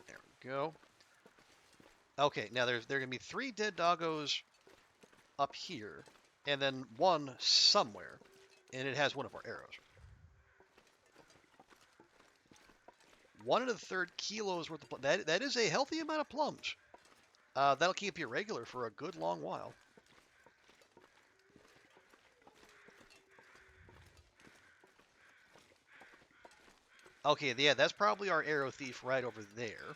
There we go. Okay, now there are gonna be 3 dead doggos up here, and then one somewhere, and it has one of our arrows. 1 1/3 kilos worth of that is a healthy amount of plums. That'll keep you regular for a good long while. Okay, yeah, that's probably our arrow thief right over there.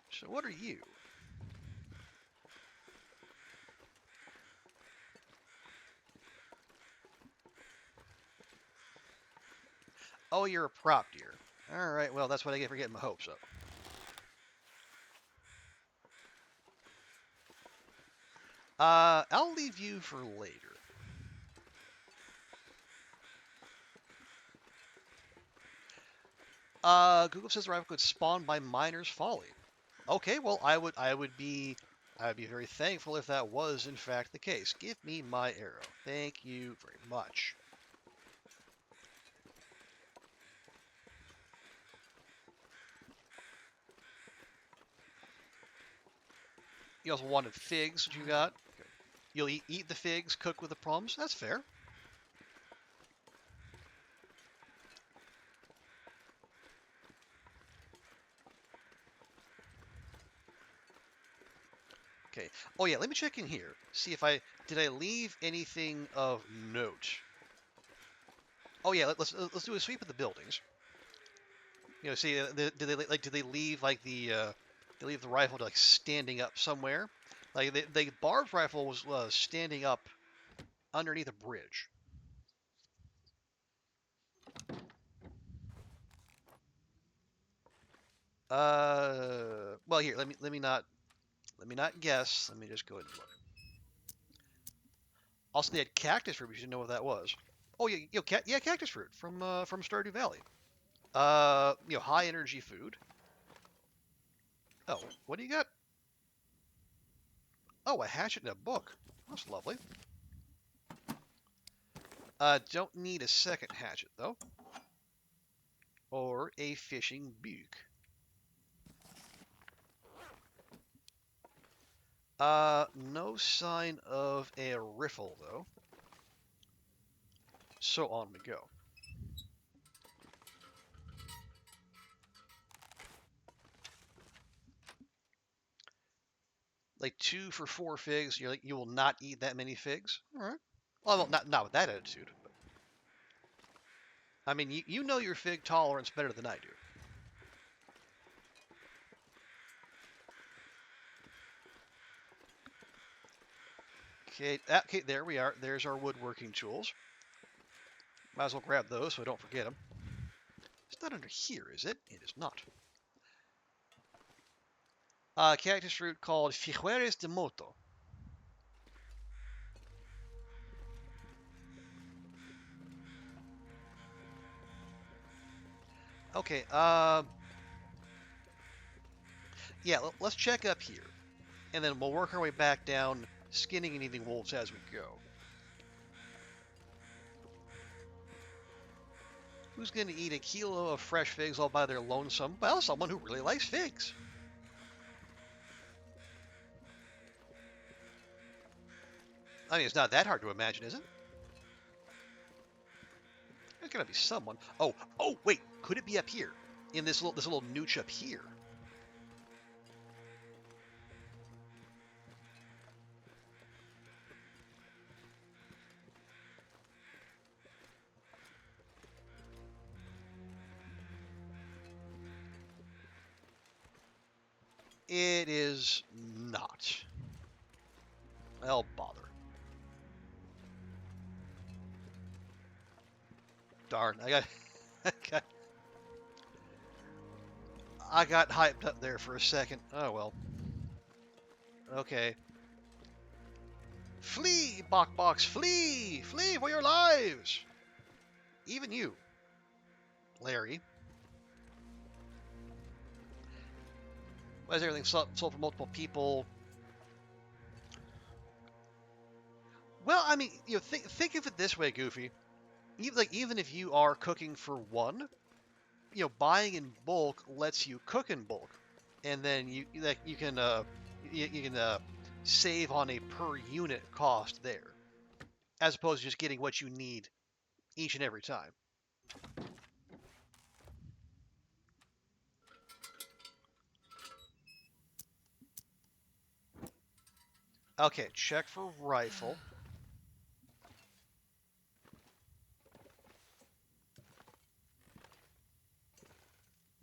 So what are you? Oh, you're a prop deer. All right, well, that's what I get for getting my hopes up. I'll leave you for later. Google says the rifle could spawn by miner's folly. Okay, well, I would be very thankful if that was in fact the case. Give me my arrow. Thank you very much. You also wanted figs, what you got? Okay. You'll eat the figs, cook with the plums. That's fair. Okay. Oh yeah, let me check in here. See if did I leave anything of note. Oh yeah, let's do a sweep of the buildings. See, did they leave like they leave the rifle like standing up somewhere? Like the Barb's rifle was standing up underneath a bridge. Well here, let me not guess. Let me just go ahead and look. Also, they had cactus fruit. We should know what that was. Oh yeah, yeah, cactus fruit from Stardew Valley. High energy food. Oh, what do you got? Oh, a hatchet and a book. That's lovely. Don't need a second hatchet though, or a fishing beak. No sign of a riffle though. So on we go. Like 2 for 4 figs. You're like, you will not eat that many figs. All right. Well, not with that attitude. But, I mean, you know your fig tolerance better than I do. Okay, there we are. There's our woodworking tools. Might as well grab those so I don't forget them. It's not under here, is it? It is not. Cactus fruit called Figueres de Moto. Okay, yeah, let's check up here. And then we'll work our way back down, skinning and eating wolves as we go. Who's going to eat a kilo of fresh figs all by their lonesome? Well, someone who really likes figs. I mean, it's not that hard to imagine, is it? There's got to be someone. Oh, wait. Could it be up here? In this little nooch up here? It is not. Well, bother. Darn, I got hyped up there for a second. Oh well. Okay. Flee, Bok Box, flee! Flee for your lives! Even you, Larry. Why is everything sold for multiple people? Well, I mean, think of it this way, Goofy. Even if you are cooking for one, buying in bulk lets you cook in bulk, and then you can save on a per unit cost there, as opposed to just getting what you need each and every time. Okay, check for rifle.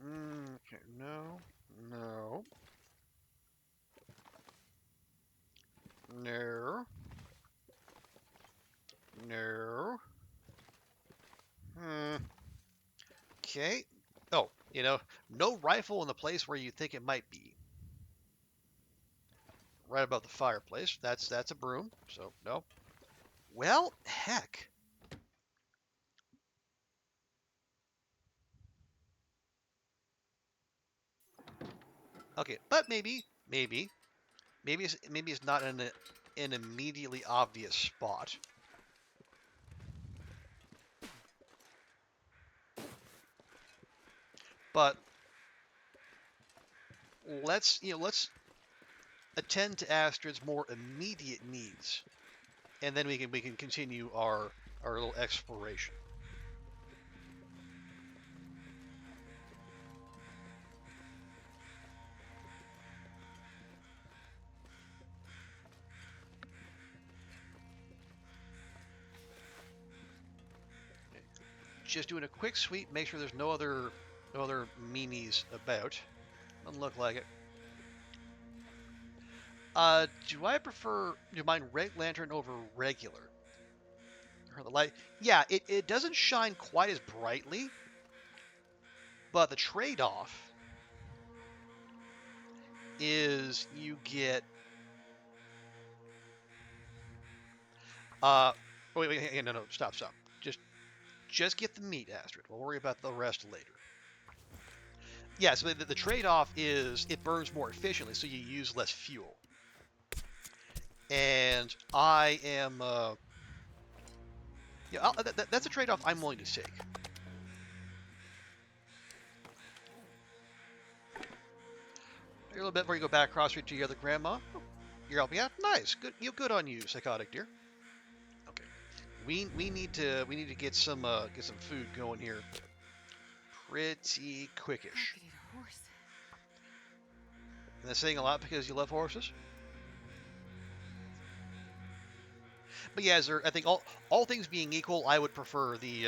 Okay, no, no, no, no. Okay. Oh, no rifle in the place where you think it might be. Right above the fireplace. That's a broom, so no. Well, heck. Okay, but maybe it's not in an immediately obvious spot. But let's attend to Astrid's more immediate needs, and then we can continue our little exploration. Just doing a quick sweep, make sure there's no other meanies about. Doesn't look like it. Do I prefer? Do you mind red lantern over regular? Or the light? Yeah, it doesn't shine quite as brightly, but the trade-off is you get wait, no, stop. Just get the meat, Astrid. We'll worry about the rest later. Yeah, so the trade-off is it burns more efficiently, so you use less fuel. And I am, yeah, that's a trade-off I'm willing to take. A little bit before you go back across street to your other grandma. Oh, you're helping out. Nice, good on you, psychotic dear. Okay, we need to get some food going here, pretty quickish. I could eat a horse. And that's saying a lot because you love horses. But yeah, I think all things being equal, I would prefer the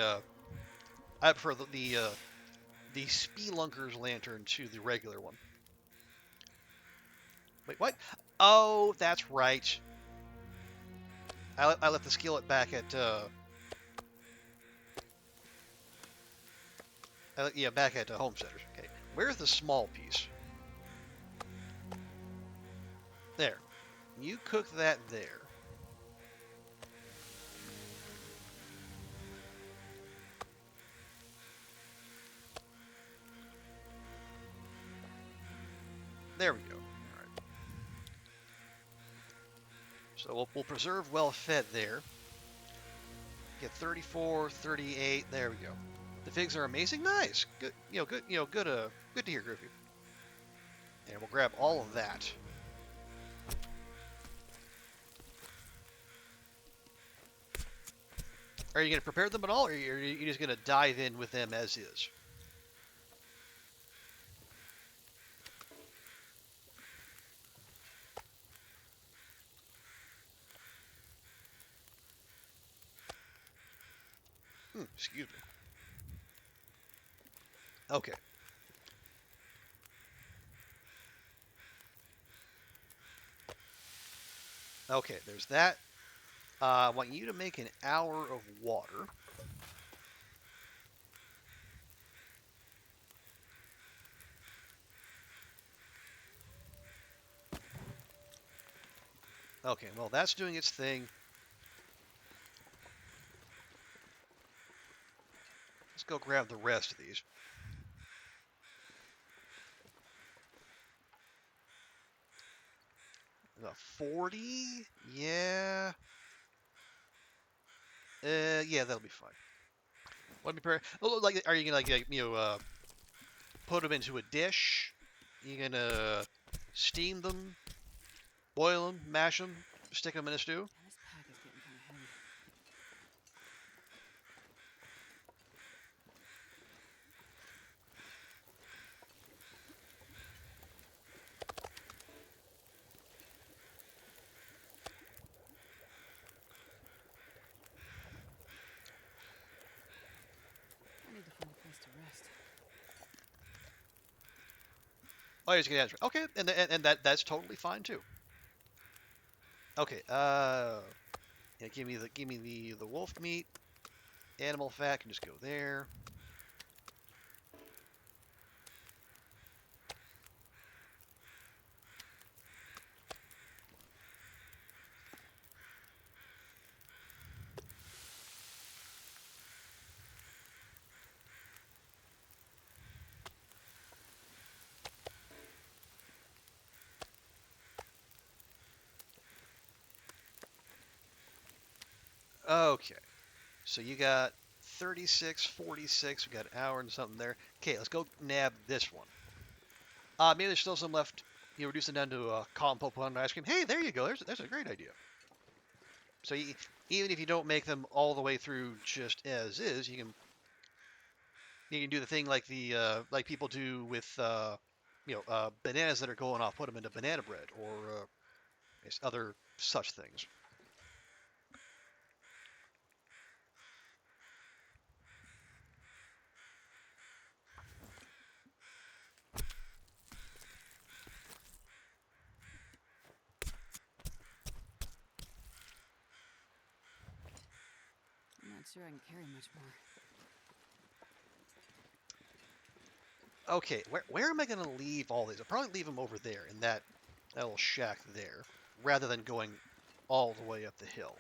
Spelunker's lantern to the regular one. Wait, what? Oh, that's right. I left the skillet back at Yeah, back at the homesteaders. Okay, where's the small piece? There. You cook that there. There we go. All right. So we'll preserve well fed there. Get 34, 38. There we go. The figs are amazing. Nice. Good. Good. Good. Good to hear, Groovy. And we'll grab all of that. Are you going to prepare them at all, or are you just going to dive in with them as is? Excuse me. Okay. Okay, there's that. I want you to make an hour of water. Okay, well, that's doing its thing. Let's go grab the rest of these. 40? Yeah. Yeah, that'll be fine. Let me prepare. Oh, like, are you gonna put them into a dish? You gonna steam them, boil them, mash them, stick them in a stew? This pack is getting kind of heavy. I need to find a place to rest. Oh, you're just gonna answer. Okay, and that's totally fine too. Okay. Yeah, give me the wolf meat, animal fat can just go there. Okay. So you got 36, 46. We got an hour and something there. Okay, let's go nab this one. Maybe there's still some left. You reduce it down to compote put on ice cream. Hey, there you go. There's a great idea. So even if you don't make them all the way through just as is, you can do the thing like the like people do with bananas that are going off. Put them into banana bread or other such things. I'm not sure I can carry much more. Okay, where am I going to leave all these? I'll probably leave them over there in that little shack there, rather than going all the way up the hill.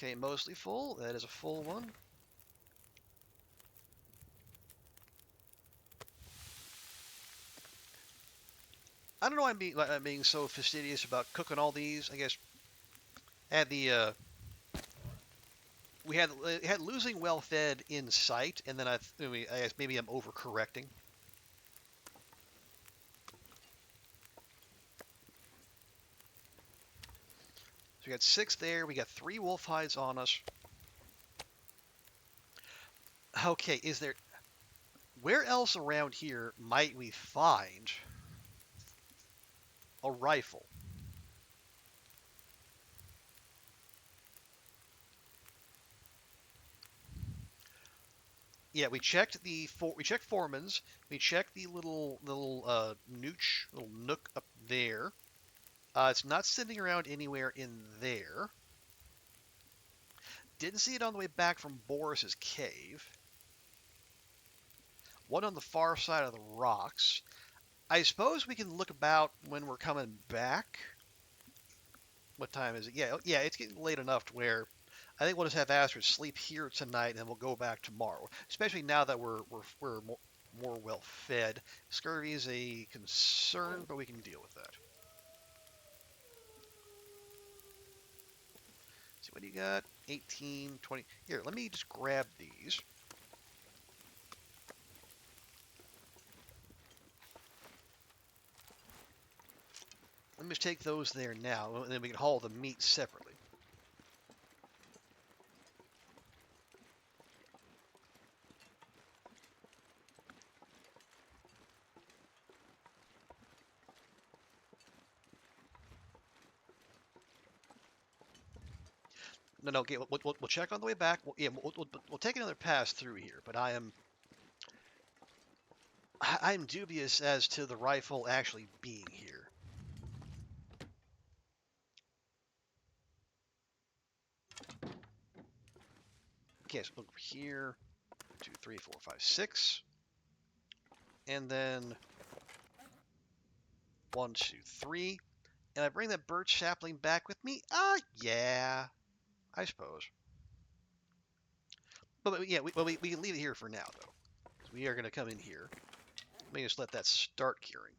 Okay, mostly full. That is a full one. I don't know why I'm being so fastidious about cooking all these. I guess had the we had losing well fed in sight, and then I guess maybe I'm overcorrecting. So we got 6 there. We got 3 wolf hides on us. Okay, where else around here might we find a rifle? Yeah, we checked Foreman's. We checked the little little nook up there. It's not sitting around anywhere in there. Didn't see it on the way back from Boris's cave. One on the far side of the rocks. I suppose we can look about when we're coming back. What time is it? Yeah, it's getting late enough to where I think we'll just have Astrid sleep here tonight, and we'll go back tomorrow. Especially now that we're more well fed. Scurvy is a concern, but we can deal with that. See, what do you got? 18, 20. Here, let me just grab these. Let me just take those there now, and then we can haul the meat separately. No, okay, we'll check on the way back. We'll take another pass through here, but I'm dubious as to the rifle actually being here. Okay, so over here, 2, 3, 4, 5, 6, and then 1, 2, 3, and I bring that birch sapling back with me. Yeah, I suppose. But yeah, we can leave it here for now though. We are going to come in here. Let me just let that start curing.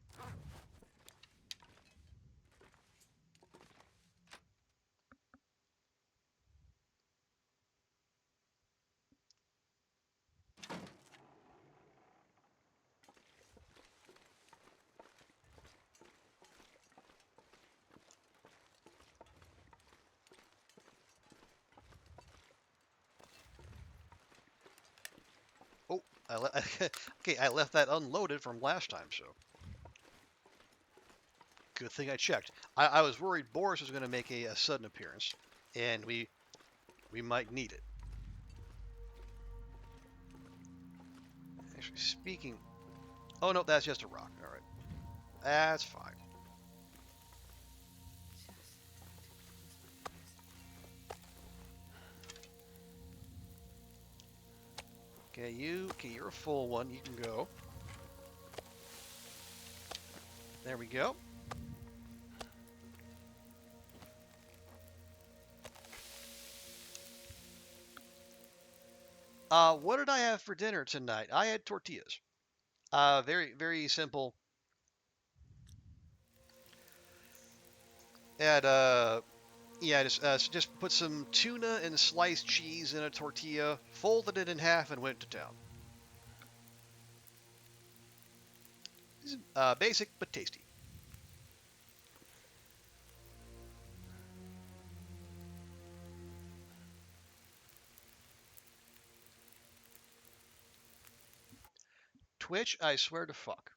Oh, okay, I left that unloaded from last time, so good thing I checked. I was worried Boris was going to make a sudden appearance, and we might need it. Actually, speaking, oh no, that's just a rock. All right, that's fine. Okay, you're a full one. You can go. There we go. What did I have for dinner tonight? I had tortillas. Very, very simple. Had yeah, just put some tuna and sliced cheese in a tortilla, folded it in half, and went to town. Basic but tasty. Twitch, I swear to fuck.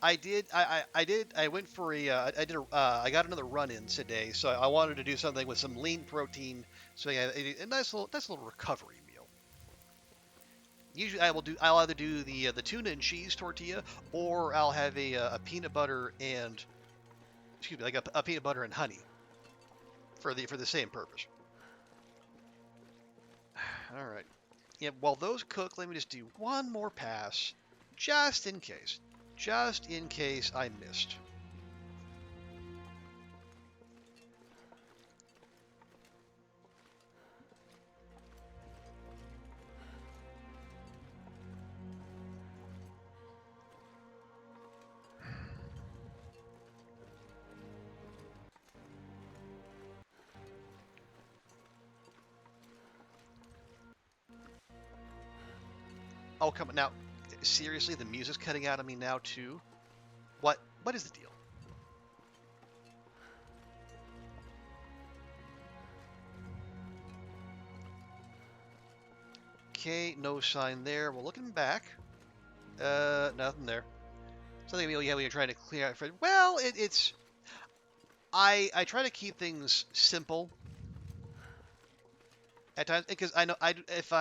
I went for I got another run in today, so I wanted to do something with some lean protein, so yeah, a nice little recovery meal. Usually I'll either do the tuna and cheese tortilla, or I'll have a peanut butter and, excuse me, like a peanut butter and honey for the same purpose. All right. Yeah, while those cook, let me just do one more pass, just in case. Just in case I missed. Oh, come on. Now, seriously, the music's cutting out of me now, too? What is the deal? Okay, no sign there. Well, looking back, Nothing there. Something yeah, when you're trying to clear out. Well, it's I try to keep things simple at times because I know if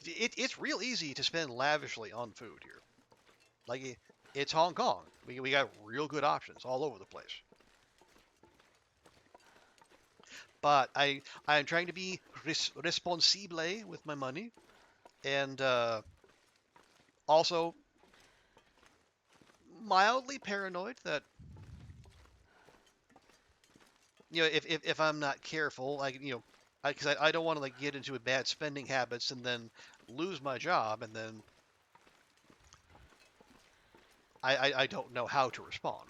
it's real easy to spend lavishly on food here. Like it's Hong Kong. We got real good options all over the place. But I'm trying to be responsible with my money, and also mildly paranoid that if I'm not careful, because I don't want to like get into bad spending habits and then lose my job, and then I don't know how to respond.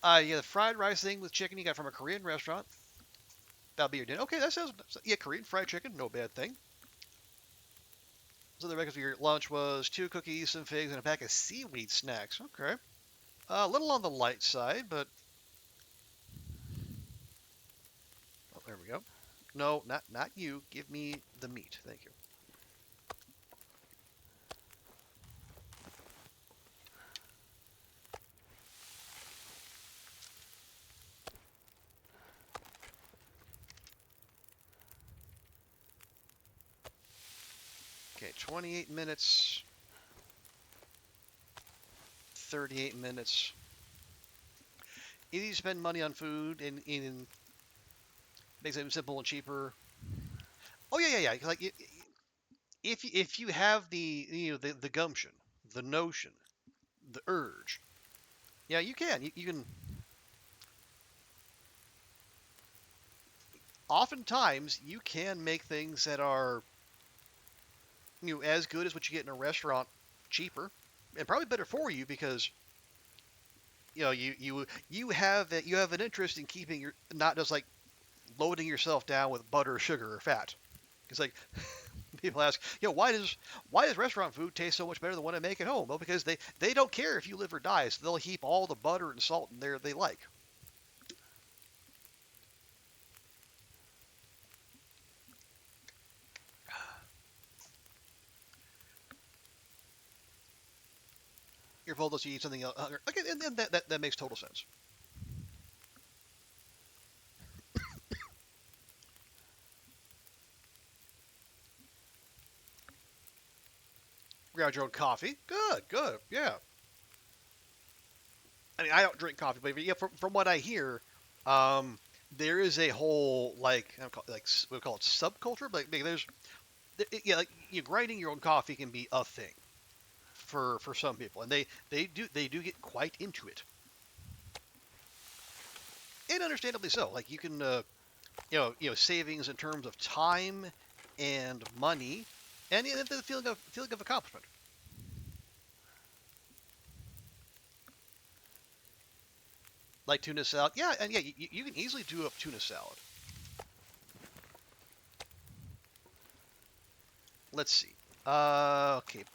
Yeah, the fried rice thing with chicken you got from a Korean restaurant. That'll be your dinner. Okay, that sounds yeah, Korean fried chicken, no bad thing. So the breakfast for your lunch was 2 cookies, some figs, and a pack of seaweed snacks. Okay, a little on the light side, but oh, there we go. No, not you. Give me the meat. Thank you. Okay, 28 minutes, 38 minutes. Easy to spend money on food and makes it simple and cheaper. Oh yeah. Like if you have the gumption, the notion, the urge, yeah, you can. You can. Oftentimes, you can make things that are as good as what you get in a restaurant, cheaper, and probably better for you because you have an interest in keeping your not just like loading yourself down with butter, sugar, or fat. It's like people ask, why does restaurant food taste so much better than what I make at home? Well, because they don't care if you live or die, so they'll heap all the butter and salt in there they like. You're told us you eat something else. Okay, and that makes total sense. Grab your own coffee. Good, yeah. I mean, I don't drink coffee, but yeah, from what I hear, um, there is a whole like we call it subculture, but like, there's yeah, like grinding your own coffee can be a thing for some people, and they do get quite into it, and understandably so. Like you can savings in terms of time and money, and the feeling of accomplishment. Like tuna salad, yeah, and yeah, you can easily do a tuna salad. Let's see. Okay,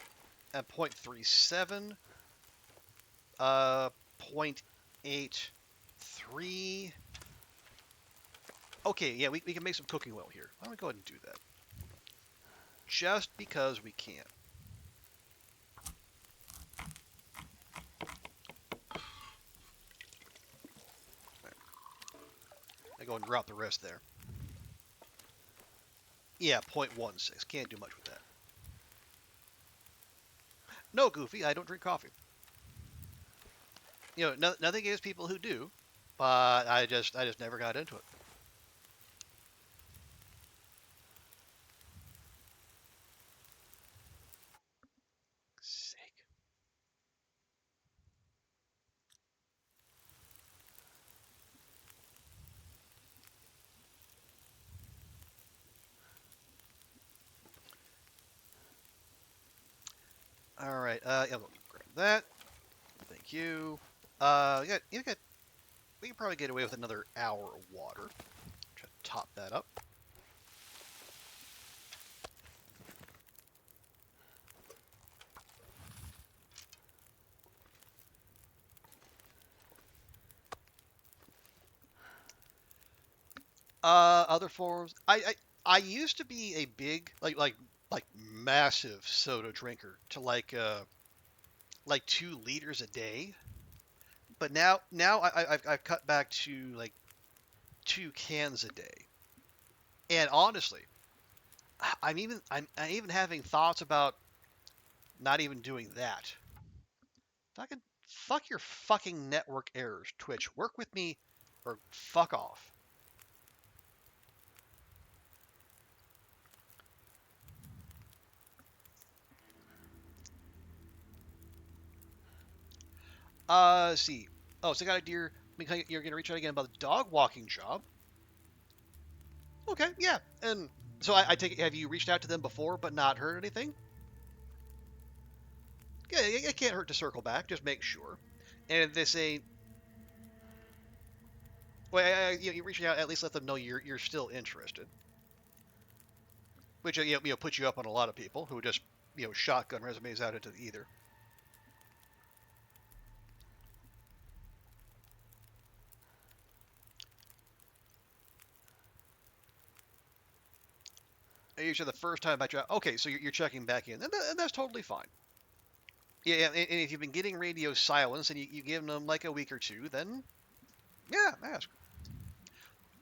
at 0.37, 0.83. Okay, yeah, we can make some cooking oil here. Why don't we go ahead and do that? Just because we can. I go and drop the rest there. Yeah, 0.16. Can't do much with that. No, Goofy, I don't drink coffee. Nothing against people who do, but I just never got into it. Sake. All right. Yeah, we'll grab that. Thank you. We can probably get away with another hour of water. Try to top that up. Other forms. I used to be a big like massive soda drinker to like 2 liters a day. But now I've cut back to like 2 cans a day. And honestly, I'm even having thoughts about not even doing that. Fucking fuck your fucking network errors, Twitch. Work with me or fuck off. Let's see. Oh, so I got a deer. You're gonna reach out again about the dog walking job. Okay, yeah. And so I take it. Have you reached out to them before but not heard anything? Yeah, it can't hurt to circle back. Just make sure. And if they say, well, you reaching out, at least let them know you're still interested. Which puts you up on a lot of people who just shotgun resumes out into the ether. Usually the first time I try, okay, so you're checking back in, and that's totally fine. Yeah, and if you've been getting radio silence and you give them like a week or two, then yeah, ask.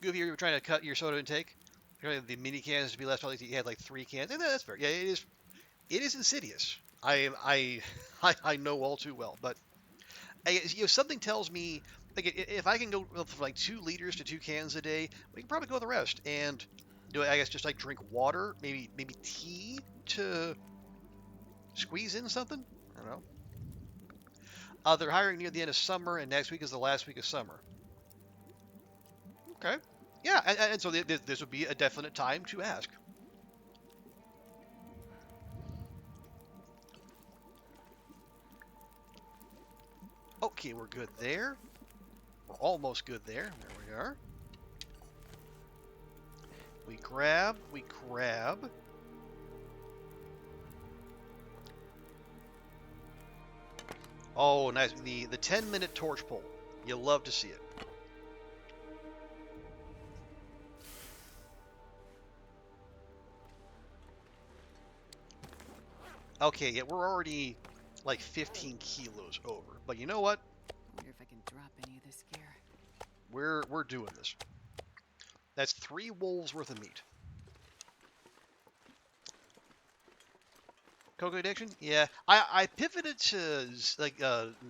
If you're trying to cut your soda intake, the mini cans to be less, probably you had like 3 cans, and that's fair. Yeah, it is insidious. I know all too well, but something tells me like if I can go from like 2 liters to 2 cans a day, we can probably go the rest. And do I guess just like drink water, maybe tea to squeeze in something. I don't know. They're hiring near the end of summer, and next week is the last week of summer. Okay. Yeah, and so this would be a definite time to ask. Okay, we're good there. We're almost good there. There we are. We grab, we grab. Oh, nice. The 10-minute torch pull. You love to see it. Okay, yeah, we're already like 15 kilos over. But you know what? Wonder if I can drop any of this gear. We're doing this. That's 3 wolves worth of meat. Cocoa addiction? Yeah, I pivoted to like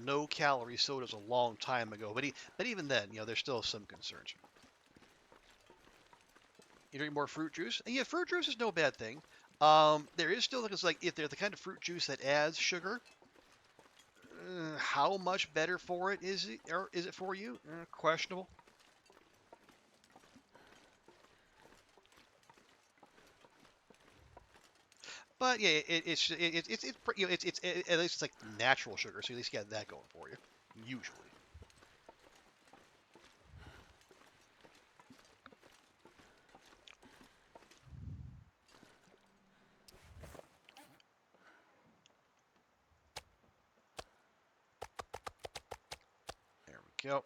no calorie sodas a long time ago, but even then, there's still some concerns. You drink more fruit juice? And yeah, fruit juice is no bad thing. There is still like if they're the kind of fruit juice that adds sugar, how much better for it is it, or is it for you? Questionable. But yeah, it's at least it's like natural sugar, so at least you got that going for you. Usually. There we go.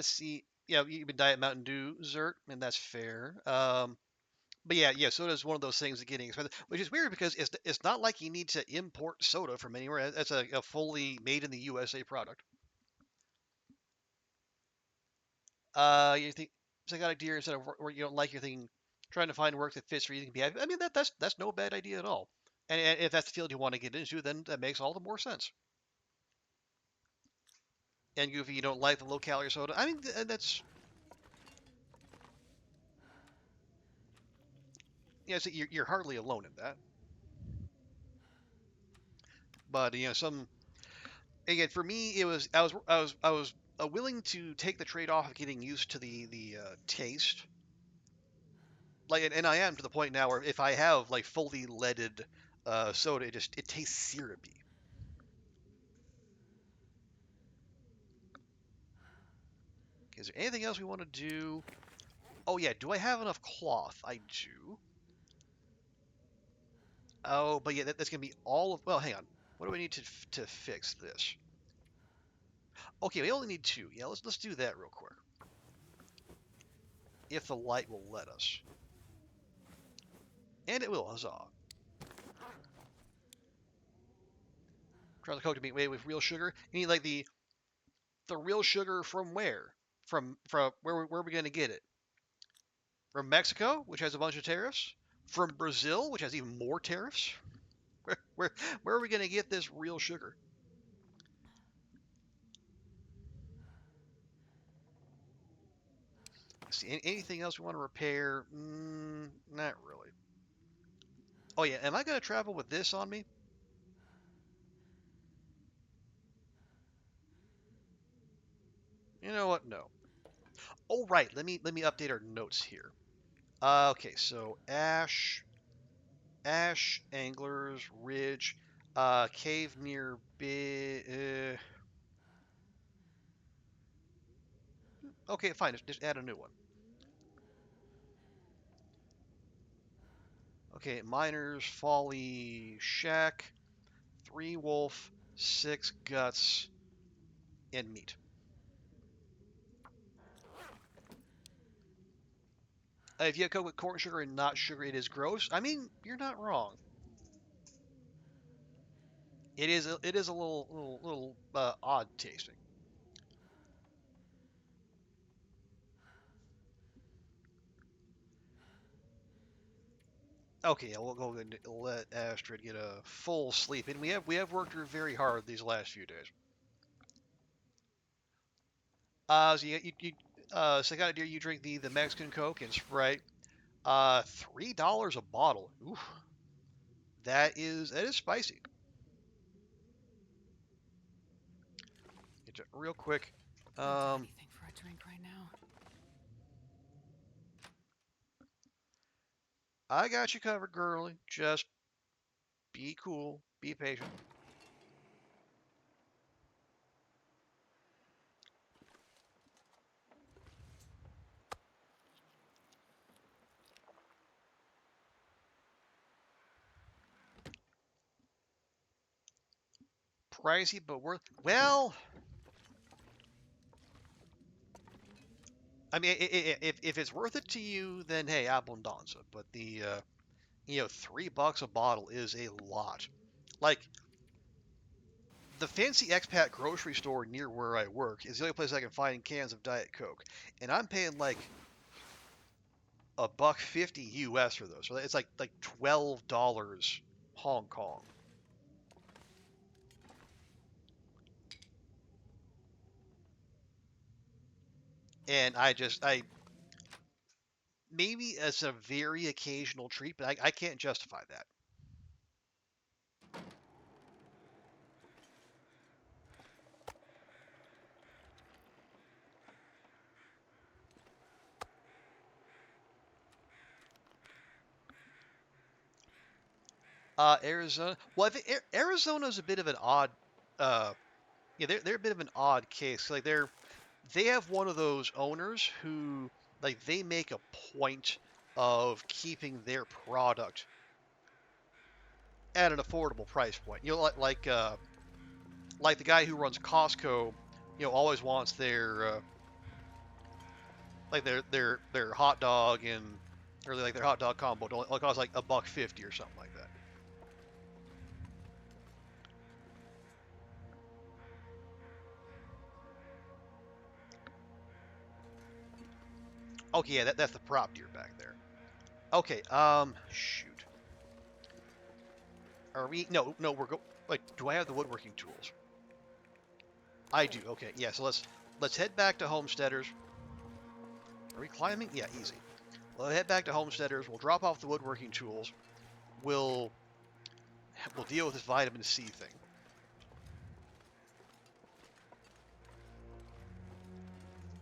See, yeah, you've been Diet Mountain Dew, Zert, and that's fair. But yeah, soda is one of those things that getting expensive, which is weird because it's not like you need to import soda from anywhere. That's a fully made in the USA product. You think psychotic deer instead of where you don't like, you're thinking trying to find work that fits where you can be. I mean that's no bad idea at all. And if that's the field you want to get into, then that makes all the more sense. And if you don't like the low calorie soda, I mean that's so you're hardly alone in that. But some again for me it was I was willing to take the trade off of getting used to the taste. Like and I am to the point now where if I have like fully leaded soda, it tastes syrupy. Is there anything else we want to do? Oh yeah, do I have enough cloth? I do. Oh, but yeah, that's gonna be all of. Well, hang on. What do we need to fix this? Okay, we only need two. Yeah, let's do that real quick. If the light will let us, and it will. Huzzah! Try the Coke to be made with real sugar. You need like the real sugar from where? From where are we gonna get it? From Mexico, which has a bunch of tariffs. From Brazil, which has even more tariffs. Where where are we gonna get this real sugar? See, anything else we want to repair? Not really. Oh yeah, am I gonna travel with this on me? You know what? No. Oh right, let me update our notes here. Okay, so Ash, Anglers, Ridge, Cave near Big. Okay, fine. Just add a new one. Okay, Miners, Folly, Shack, 3 Wolf, 6 Guts, and Meat. If you have Coke with corn sugar and not sugar, it is gross. I mean, you're not wrong. It is a little odd tasting. Okay, yeah, we'll go and let Astrid get a full sleep, and we have worked her very hard these last few days. So so I got to do you drink the Mexican Coke and Sprite. $3 a bottle. Ooh, that is spicy. Get you real quick. I'll do Um, anything for a drink right now. I got you covered, girly. Just be cool, be patient. Pricey, but worth. Well, I mean, if it's worth it to you, then hey, abundanza. But $3 a bottle is a lot. Like the fancy expat grocery store near where I work is the only place I can find cans of Diet Coke, and I'm paying like a buck 50 US for those. So it's like $12 Hong Kong. And I maybe as a very occasional treat, but I can't justify that. Arizona. Well, I think Arizona's a bit of an odd. Uh, yeah, they're a bit of an odd case. Like they have one of those owners who like they make a point of keeping their product at an affordable price point. Like the guy who runs Costco, always wants their hot dog and or like their hot dog combo to only cost like a buck 50 or something like that. Okay, yeah, that's the prop deer back there. Okay, shoot. Are we? No, no, we're go. Like, do I have the woodworking tools? I do. Okay, yeah. So let's head back to Homesteaders. Are we climbing? Yeah, easy. We'll head back to Homesteaders. We'll drop off the woodworking tools. We'll we'll deal with this vitamin C thing.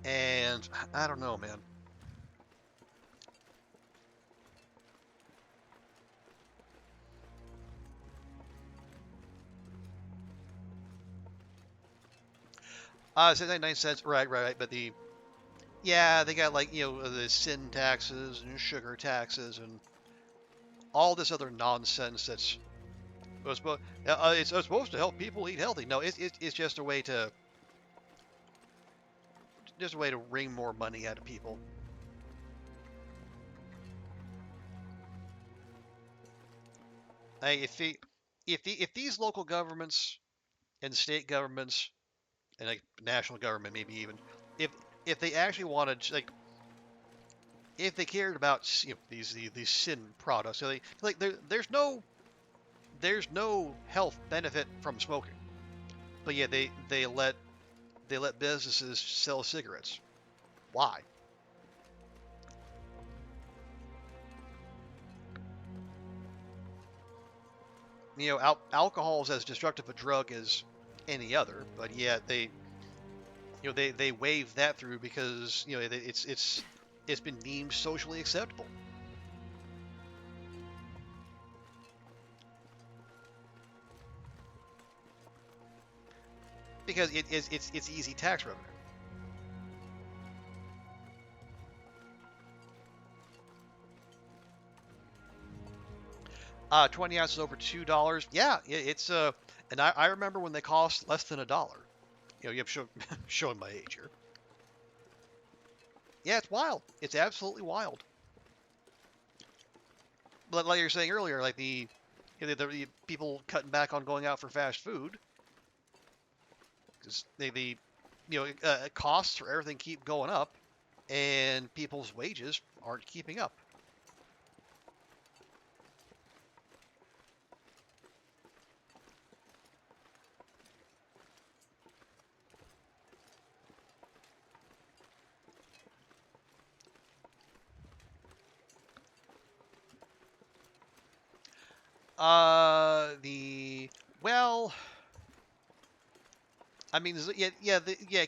And I don't know, man. It's 99 cents. Right. But yeah, they got like the sin taxes and sugar taxes and all this other nonsense that's it's supposed to help people eat healthy. No, it's just a way to wring more money out of people. Hey, if these local governments and state governments and like national government maybe even if if they actually wanted like if they cared about these sin products, so they like there's no health benefit from smoking, but yeah they let businesses sell cigarettes. Why? Alcohol is as destructive a drug as any other, but yeah, they wave that through because it's been deemed socially acceptable because it's easy tax revenue. 20 ounces over $2. Yeah, it's and I remember when they cost less than $1. You have showing my age here. Yeah, it's wild. It's absolutely wild. But like you were saying earlier, like the people cutting back on going out for fast food because costs for everything keep going up, and people's wages aren't keeping up. The well, I mean,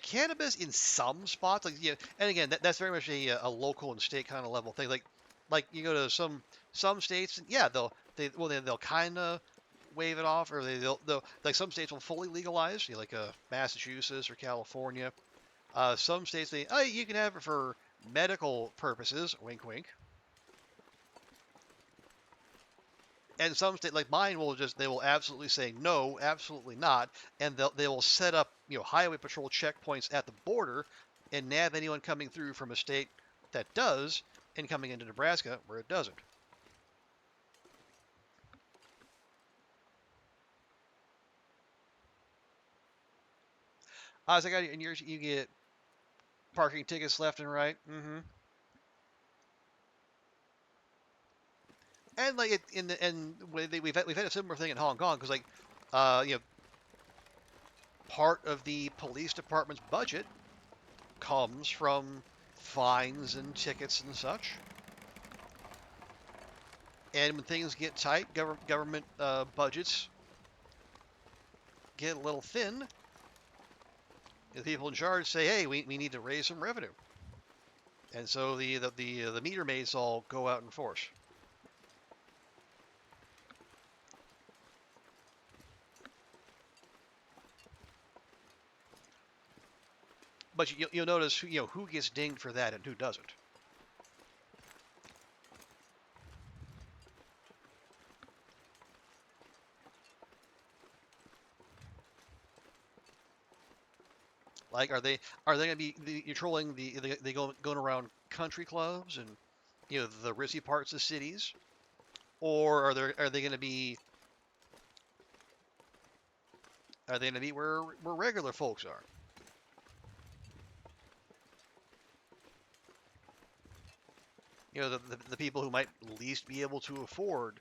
cannabis in some spots, like and again, that's very much a local and state kind of level thing. Like you go to some states, and yeah, they'll kind of wave it off, or they'll like some states will fully legalize, like Massachusetts or California. Some states you can have it for medical purposes, wink wink. And some state like mine they will absolutely say no, absolutely not, and they will set up highway patrol checkpoints at the border and nab anyone coming through from a state that does and coming into Nebraska where it doesn't. I was like, in yours you get parking tickets left and right. And like we've had a similar thing in Hong Kong because like uh, you know part of the police department's budget comes from fines and tickets and such. And when things get tight, government budgets get a little thin. The people in charge say, "Hey, we need to raise some revenue," and so the meter maids all go out in force. But you'll notice who gets dinged for that and who doesn't. Like, are they going to be you're trolling they going around country clubs and the ritzy parts of cities, or are they going to be where regular folks are? The people who might least be able to afford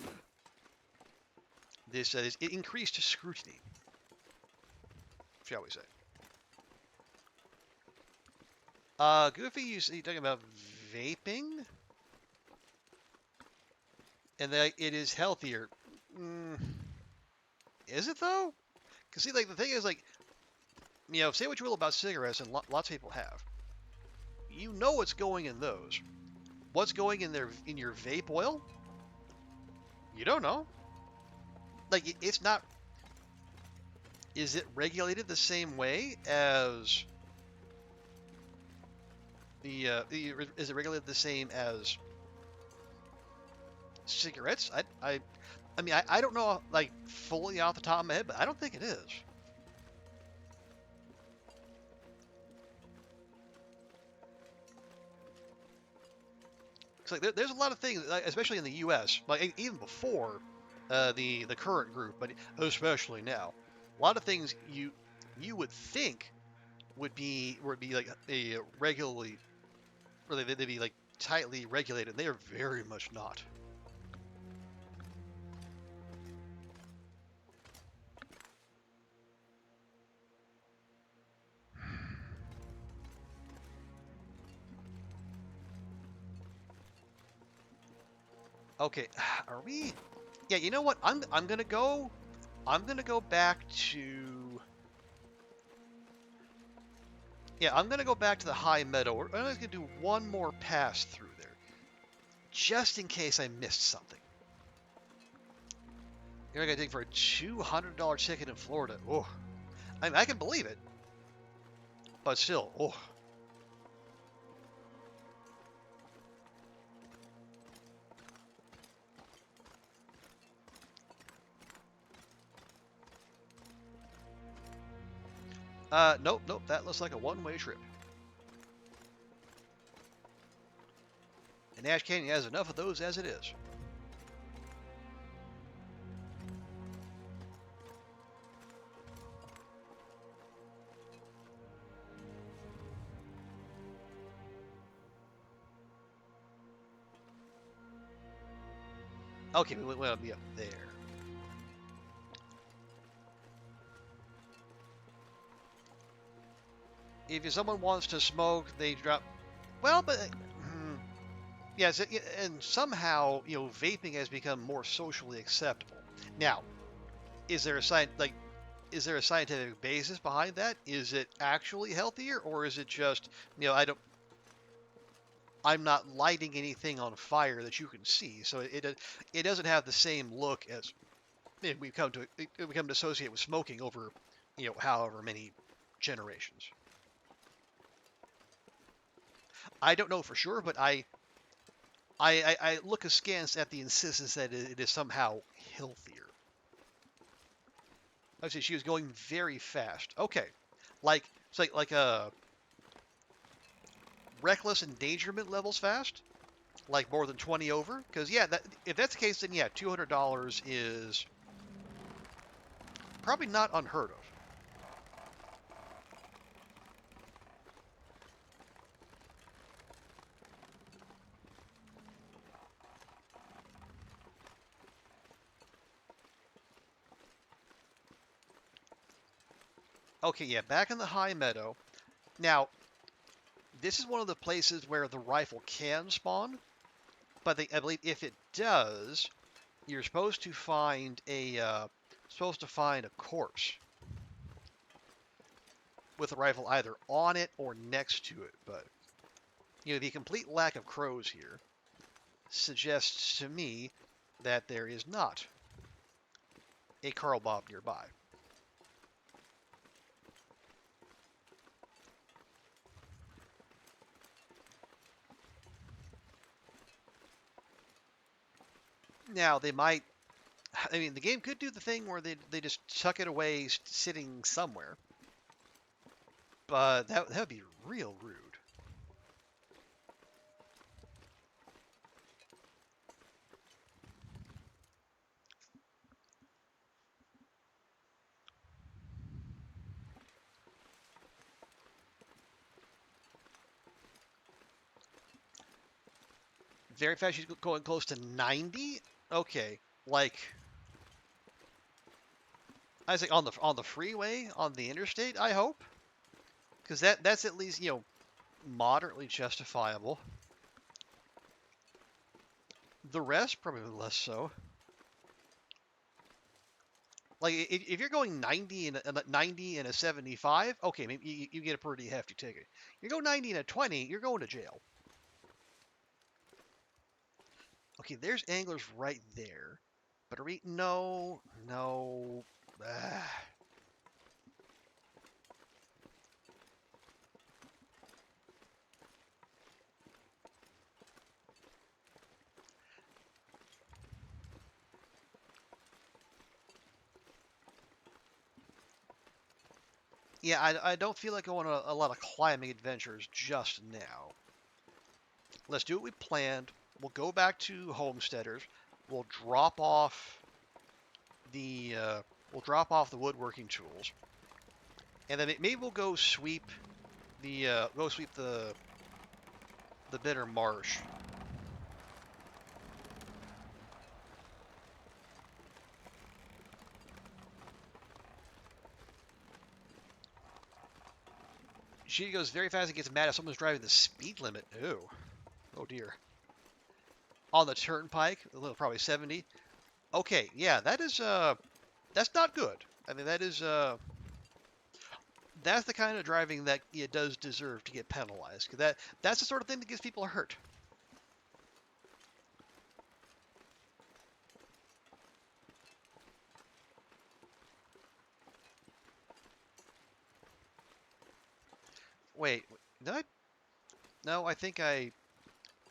this increased scrutiny, shall we say? Goofy, you talking about vaping, and that it is healthier. Mm, is it though? Because see, like the thing is, like say what you will about cigarettes, and lots of people have. You know what's going in those. What's going in your vape oil? You don't know. Like it's not. Is it regulated the same way as is it regulated the same as cigarettes. I mean, I don't know like fully off the top of my head, but I don't think it is. It's like there's a lot of things, like, especially in the U.S., like even before the current group, but especially now, a lot of things you would think would be like a regularly, or they'd be like tightly regulated. They are very much not. Okay, are we? Yeah, you know what? I'm gonna go back to. Yeah, I'm gonna go back to the high meadow. I'm just gonna do one more pass through there, just in case I missed something. You're gonna dig for a $200 ticket in Florida. Oh, I mean, I can believe it, but still, oh. Nope, nope. That looks like a one-way trip. And Ash Canyon has enough of those as it is. Okay, we want to be up there. If someone wants to smoke, they drop. Well, but yes, and somehow vaping has become more socially acceptable. Now, is there a is there a scientific basis behind that? Is it actually healthier, or is it just I'm not lighting anything on fire that you can see, so it doesn't have the same look as we come to associate with smoking over however many generations. I don't know for sure, but I look askance at the insistence that it is somehow healthier. I would say she was going very fast. Okay, like it's like a reckless endangerment levels fast, like more than 20 over. Because yeah, if that's the case, then yeah, $200 is probably not unheard of. Okay, yeah, back in the high meadow. Now, this is one of the places where the rifle can spawn, but I believe if it does, you're supposed to find a corpse with a rifle either on it or next to it. But the complete lack of crows here suggests to me that there is not a Carl Bob nearby. Now they might. I mean, the game could do the thing where they just tuck it away, sitting somewhere, but that would be real rude. Very fast. She's going close to 90. Okay, like I was like on the freeway on the interstate. I hope, because that's at least moderately justifiable. The rest probably less so. Like if you're going 90 and a 90 and a 75, okay, maybe you get a pretty hefty ticket. You go 90 and a 20, you're going to jail. Okay, there's anglers right there, but are we? No, no. Ah. Yeah, I don't feel like going on a lot of climbing adventures just now. Let's do what we planned. We'll go back to Homesteaders. We'll drop off the we'll drop off the woodworking tools, and then maybe we'll go sweep the bitter marsh. She goes very fast and gets mad if someone's driving the speed limit. Ooh, oh dear. On the turnpike, probably 70. Okay, yeah, that's not good. I mean, that's the kind of driving that it does deserve to get penalized. 'Cause that's the sort of thing that gets people hurt. Wait, did I? No, I think I.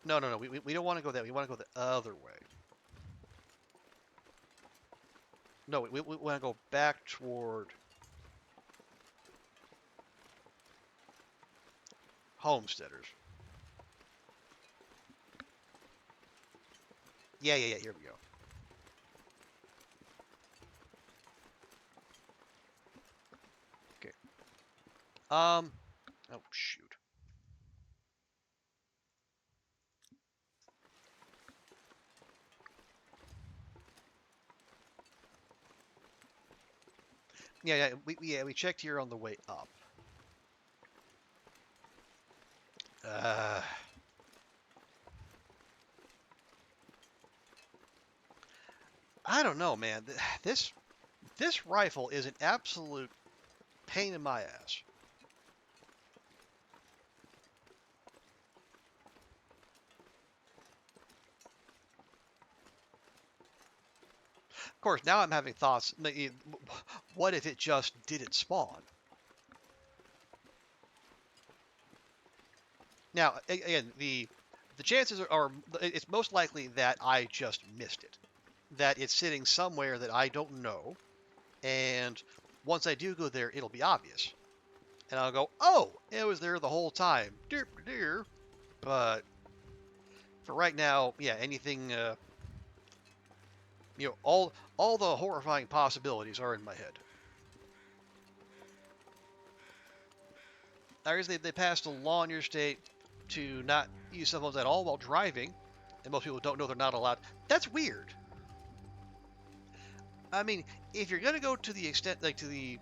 No, no, no. We don't want to go that way. We want to go the other way. No, we want to go back toward Homesteaders. Yeah, yeah, yeah. Here we go. Okay. Oh shoot. We checked here on the way up. Uh, I don't know, man. This rifle is an absolute pain in my ass. Of course, now I'm having thoughts. What if it just didn't spawn? Now, again, the chances are it's most likely that I just missed it, that it's sitting somewhere that I don't know, and once I do go there, it'll be obvious, and I'll go, oh, it was there the whole time, dear, dear. But for right now, yeah, anything, all the horrifying possibilities are in my head. I guess they passed a law in your state to not use cell phones at all while driving, and most people don't know they're not allowed. That's weird. I mean, if you're gonna go to the extent, to the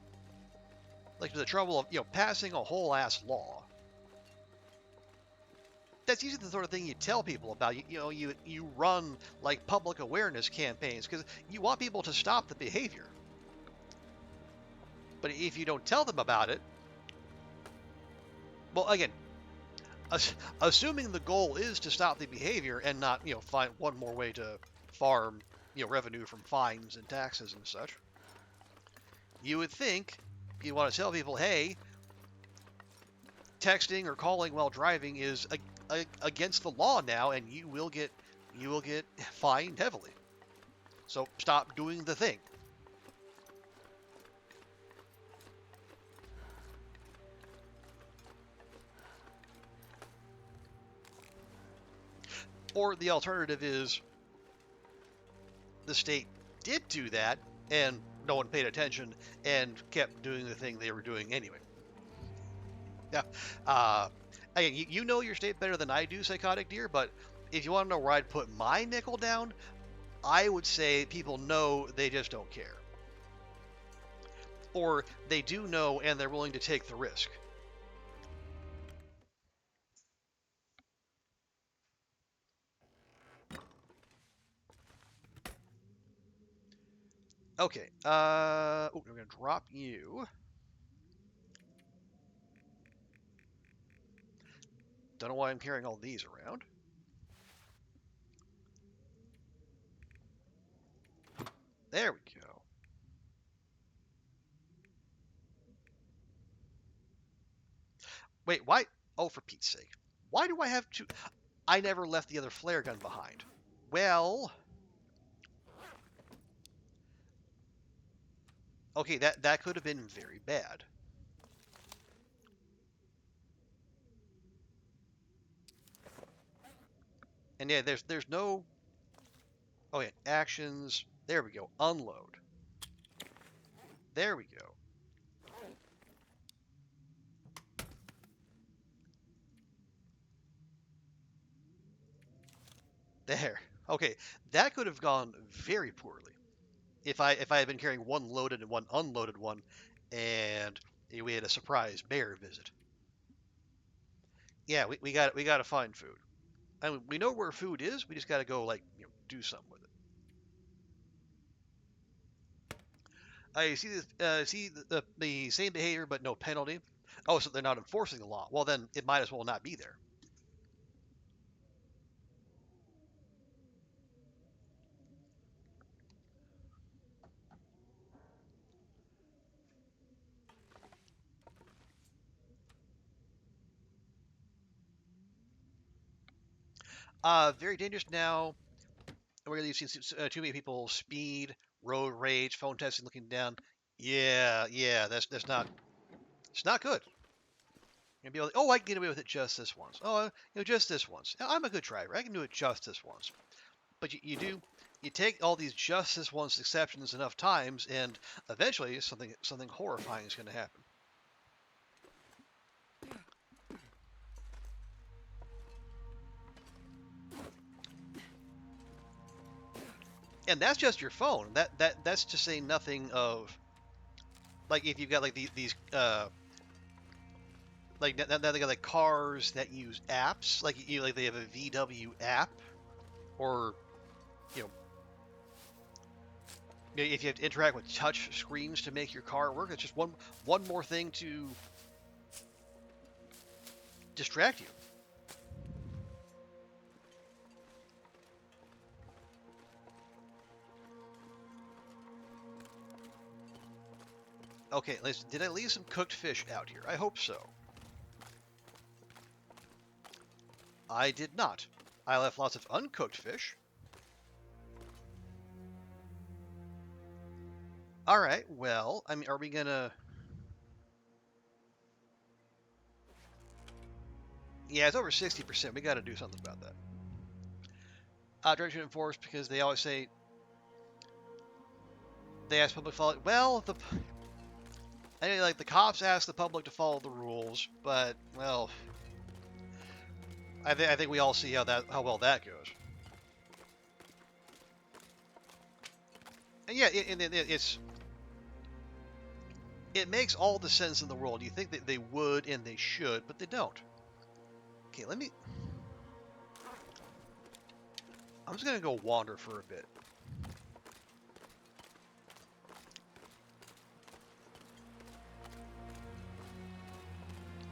trouble of passing a whole ass law, that's usually the sort of thing you tell people about. You run like public awareness campaigns because you want people to stop the behavior. But if you don't tell them about it, well, again, assuming the goal is to stop the behavior and not find one more way to farm revenue from fines and taxes and such, you would think you want to tell people, hey, texting or calling while driving is against the law now, and you will get fined heavily. So stop doing the thing. Or the alternative is the state did do that, and no one paid attention and kept doing the thing they were doing anyway. Yeah. Again, you know your state better than I do, Psychotic Deer, but if you want to know where I'd put my nickel down, I would say people know, they just don't care. Or they do know and they're willing to take the risk. Okay. I'm going to drop you. Don't know why I'm carrying all these around. There we go. Wait, why? Oh, for Pete's sake. Why do I have two? I never left the other flare gun behind. Well, okay, that could have been very bad. And yeah, there's no. Oh yeah, actions. There we go. Unload. There we go. There. Okay, that could have gone very poorly if I had been carrying one loaded and one unloaded one, and we had a surprise bear visit. Yeah, we got to find food. I mean, we know where food is. We just got to go like do something with it. I see this. See the same behavior but no penalty. Oh, so they're not enforcing the law. Well, then it might as well not be there. Very dangerous now. We're gonna see too many people speed, road rage, phone testing, looking down. Yeah, that's not. It's not good. You're gonna be like, oh, I can get away with it just this once. Oh, just this once. Now, I'm a good driver. I can do it just this once. But you take all these just this once exceptions enough times, and eventually something horrifying is going to happen. And that's just your phone. That's to say nothing of like if you've got like these like now they got like cars that use apps like they have a VW app or you know if you have to interact with touch screens to make your car work, it's just one more thing to distract you. Okay, did I leave some cooked fish out here? I hope so. I did not. I left lots of uncooked fish. All right, well, I mean, are we gonna... Yeah, it's over 60%. We gotta do something about that. Direction enforced because they always say... They ask public to follow... Well, I mean, like, the cops ask the public to follow the rules, but, well... I think we all see how well that goes. And yeah, it makes all the sense in the world. You think that they would and they should, but they don't. Okay, I'm just gonna go wander for a bit.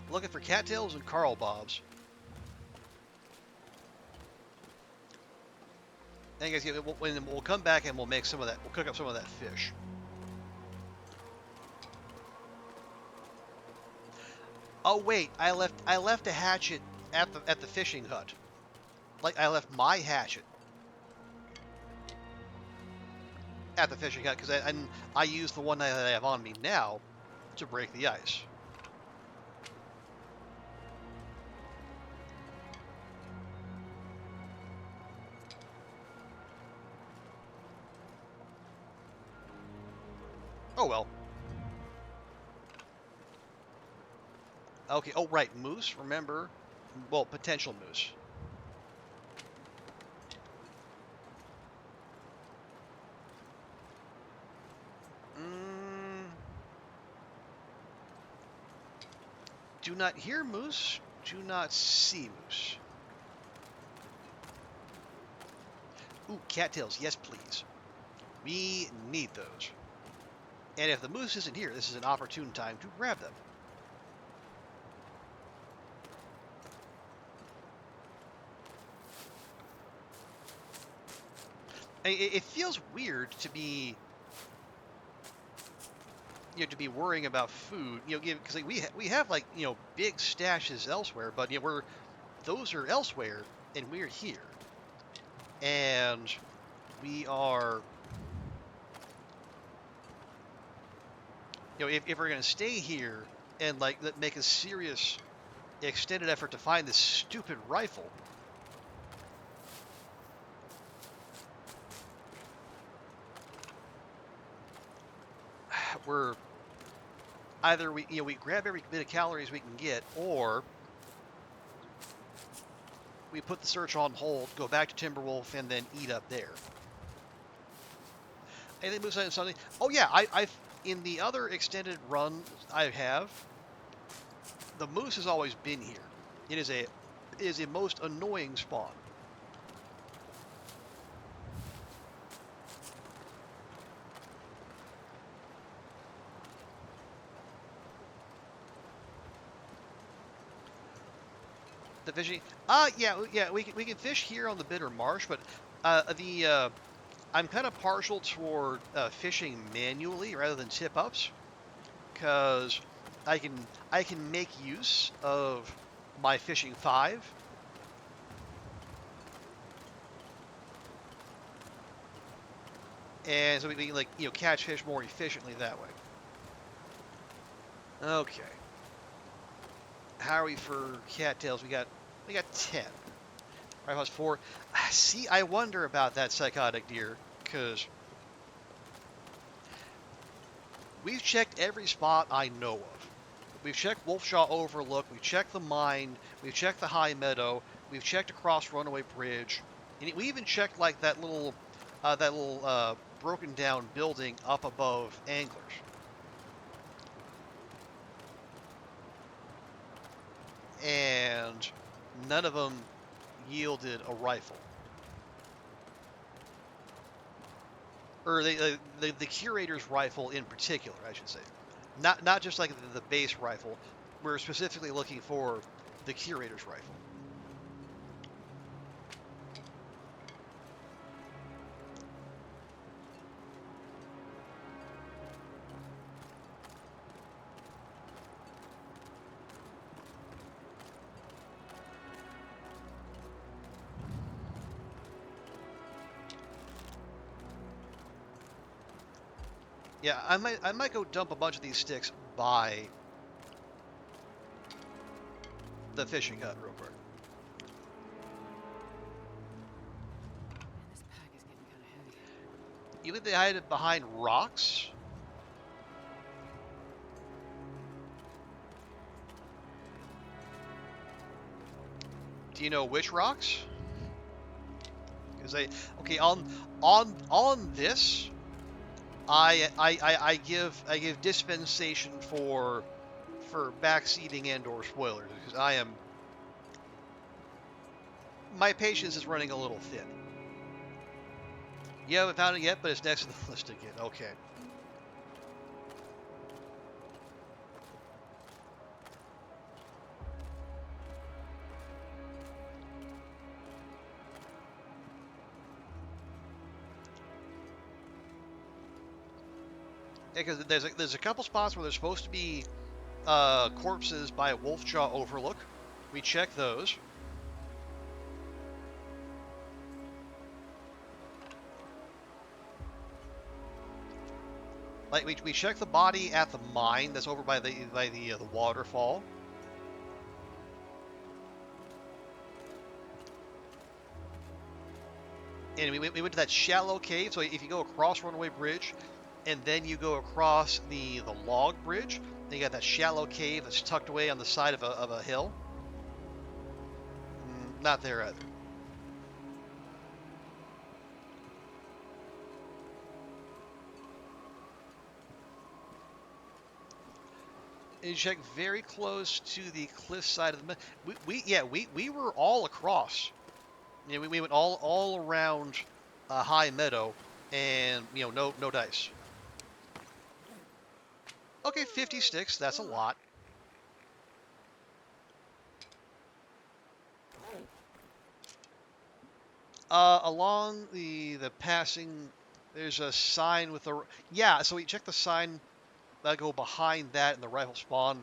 Looking for cattails and Carl Bobs. And guys, we'll come back and we'll make some of that. We'll cook up some of that fish. Oh wait, I left a hatchet at the fishing hut. Like I left my hatchet at the fishing hut because I used the one that I have on me now to break the ice. Oh well. Okay. Oh right, moose. Remember, well, potential moose. Do not hear moose. Do not see moose. Ooh, cattails. Yes, please. We need those. And if the moose isn't here, this is an opportune time to grab them. It feels weird to be, to be worrying about food, because like we have like big stashes elsewhere, but those are elsewhere and we're here, and we are, if we're gonna stay here and like make a serious extended effort to find this stupid rifle, We're either we grab every bit of calories we can get, or we put the search on hold, go back to Timberwolf, and then eat up there. Anything moves on Sunday? Oh yeah, I've in the other extended run I have, the moose has always been here. It is a most annoying spawn. The fishing, yeah, we can fish here on the Bitter Marsh, but I'm kind of partial toward fishing manually rather than tip ups, because I can I can make use of my fishing 5, and so we can like catch fish more efficiently that way. Okay, how are we for cattails? We got 10. Rifle has 4. See, I wonder about that psychotic deer, because we've checked every spot I know of. We've checked Wolfshaw Overlook, we've checked the mine, we've checked the high meadow, we've checked across Runaway Bridge, and we even checked like that little broken down building up above Anglers. And none of them yielded a rifle. Or the curator's rifle in particular, I should say. Not just like the base rifle. We're specifically looking for the curator's rifle. Yeah, I might go dump a bunch of these sticks by the fishing hut real quick. This pack is getting kind of heavy. You think they hide it behind rocks? Do you know which rocks? Because okay, on this, I give dispensation for backseating and or spoilers, because my patience is running a little thin. You haven't found it yet, but it's next to the list again. Okay. Yeah, because there's a couple spots where there's supposed to be corpses by Wolfjaw Overlook. We check those. Like we check the body at the mine that's over by the waterfall. And we went to that shallow cave. So if you go across Runaway Bridge, and then you go across the log bridge, then you got that shallow cave that's tucked away on the side of a hill. Not there either. And you check very close to the cliff side of the. We were all across. You know, we went all around High Meadow, and no dice. Okay, 50 sticks. That's a lot. Along the passing, there's a sign with a yeah. So we check the sign that go behind that in the rifle spawn.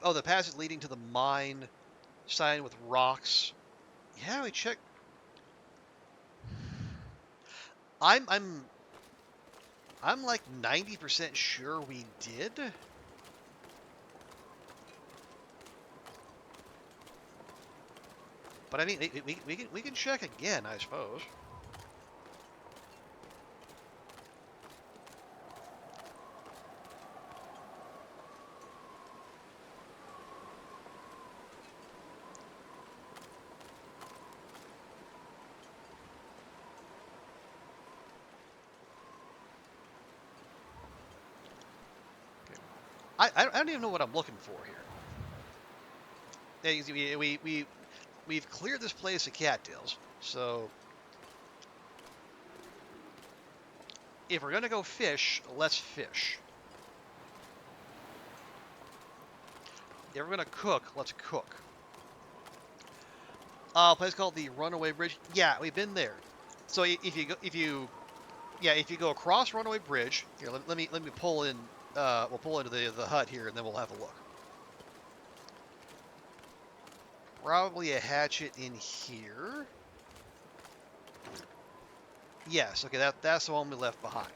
The passage leading to the mine, sign with rocks. Yeah, we check. I'm like 90% sure we did. But I mean, we can check again, I suppose. I don't even know what I'm looking for here. Yeah, we've cleared this place of cattails, so if we're gonna go fish, let's fish. If we're gonna cook, let's cook. A place called the Runaway Bridge. Yeah, we've been there. So if you go across Runaway Bridge, here let me pull in. We'll pull into the hut here, and then we'll have a look. Probably a hatchet in here. Yes, okay, that's the one we left behind.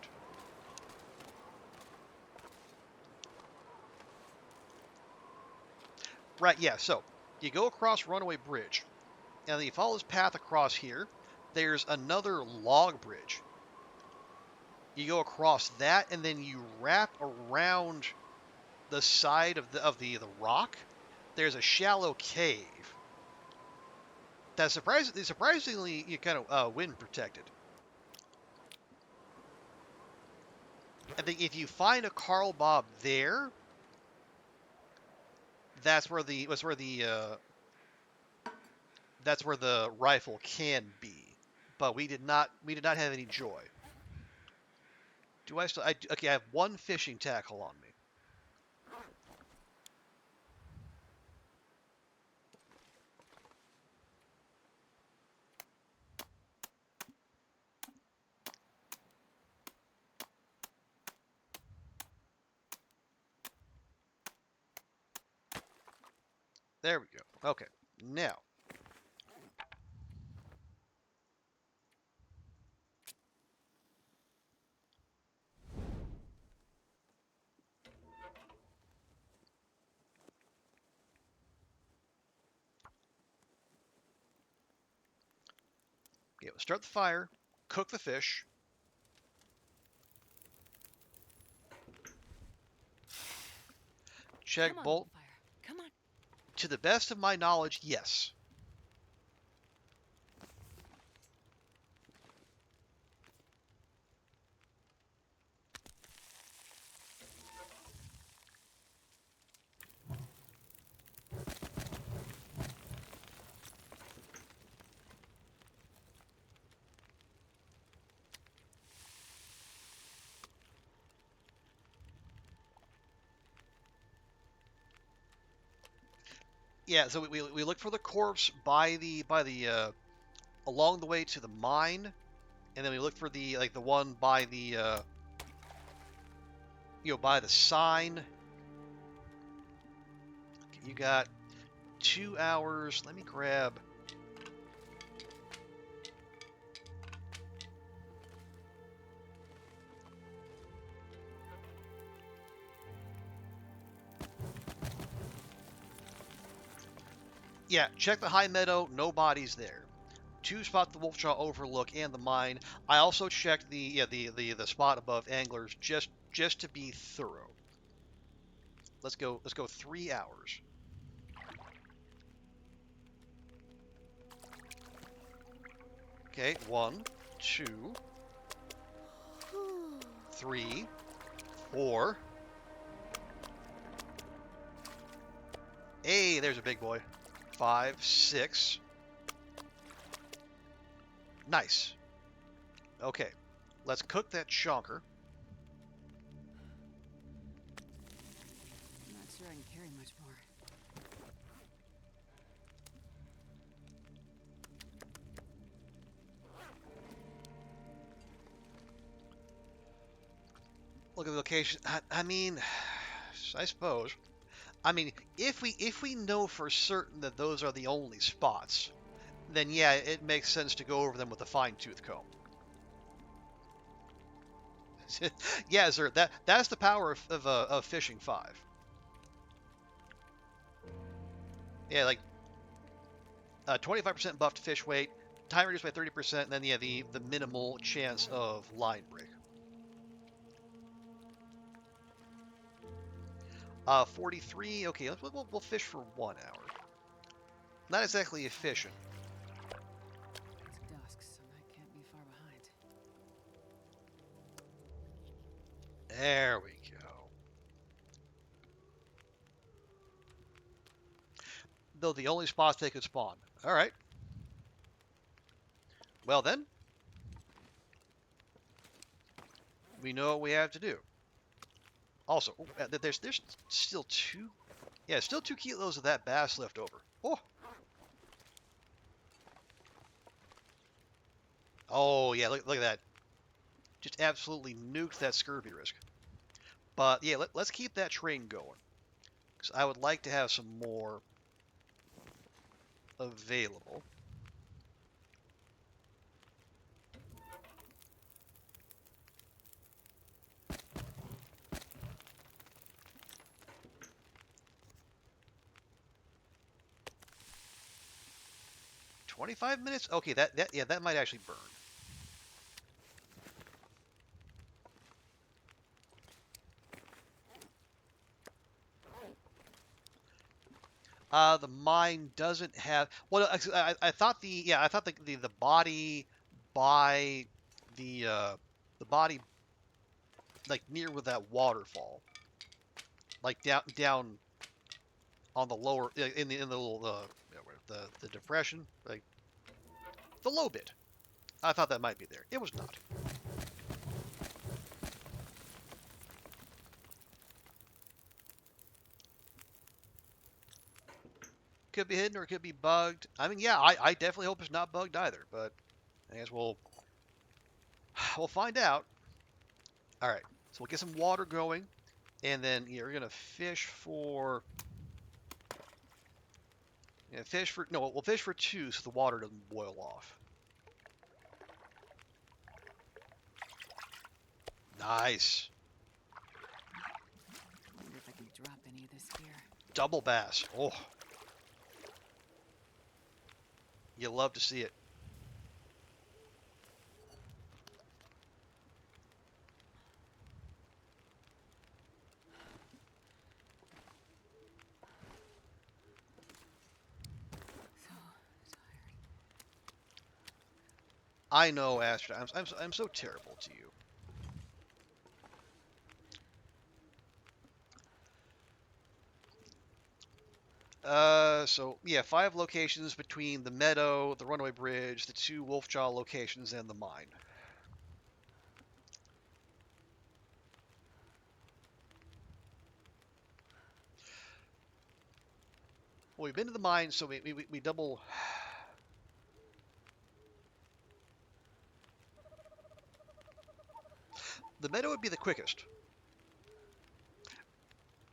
Right, yeah, so you go across Runaway Bridge, and then you follow this path across here. There's another log bridge. You go across that, and then you wrap around the side of the rock. There's a shallow cave that's surprisingly you kind of wind protected. I think if you find a Carl Bob there, that's where that's where the rifle can be. But we did not have any joy. Do I still? Okay, I have one fishing tackle on me. There we go. Okay, now okay, we'll start the fire, cook the fish. Check Come on, bolt. little fire. Come on. To the best of my knowledge, yes. Yeah, so we look for the corpse by the along the way to the mine, and then we look for the one by the by the sign. Okay, you got 2 hours. Let me grab. Yeah, check the high meadow. No bodies there. 2 spot the Wolfjaw Overlook and the mine. I also checked the spot above Anglers just to be thorough. Let's go 3 hours. Okay, 1, 2, 3, 4. Hey, there's a big boy. 5, 6. Nice. Okay, let's cook that chonker. I'm not sure I can carry much more. Look at the location. I mean, I suppose. I mean, if we know for certain that those are the only spots, then yeah, it makes sense to go over them with a fine-tooth comb. Yeah, sir. That's the power of fishing 5. Yeah, like 25% buff to fish weight, time reduced by 30%, and then yeah, the minimal chance of line break. 43. Okay, we'll fish for 1 hour. Not exactly efficient. It's dusk, so I can't be far behind. There we go. Though the only spots they could spawn. All right. Well then, we know what we have to do. Also, there's still two. Yeah, still 2 kilos of that bass left over. Oh. Oh yeah, look at that. Just absolutely nuked that scurvy risk. But yeah, let's keep that train going. Because I would like to have some more available. $25? Okay, that might actually burn. The mine doesn't have. Well, I thought the body by the body like near with that waterfall, like down on the lower in the little the depression, like the low bit. I thought that might be there. It was not. Could be hidden or it could be bugged. I mean, yeah, I definitely hope it's not bugged either, but I guess we'll find out. All right, so we'll get some water going, and then you're gonna fish for. Yeah, we'll fish for 2 so the water doesn't boil off. Nice. I wonder if I can drop any of this here. Double bass. Oh. You love to see it. So tired. I know, Astrid. I'm so terrible to you. So yeah, 5 locations between the meadow, the runaway bridge, the 2 Wolfjaw locations, and the mine. Well, we've been to the mine, so we double. The meadow would be the quickest.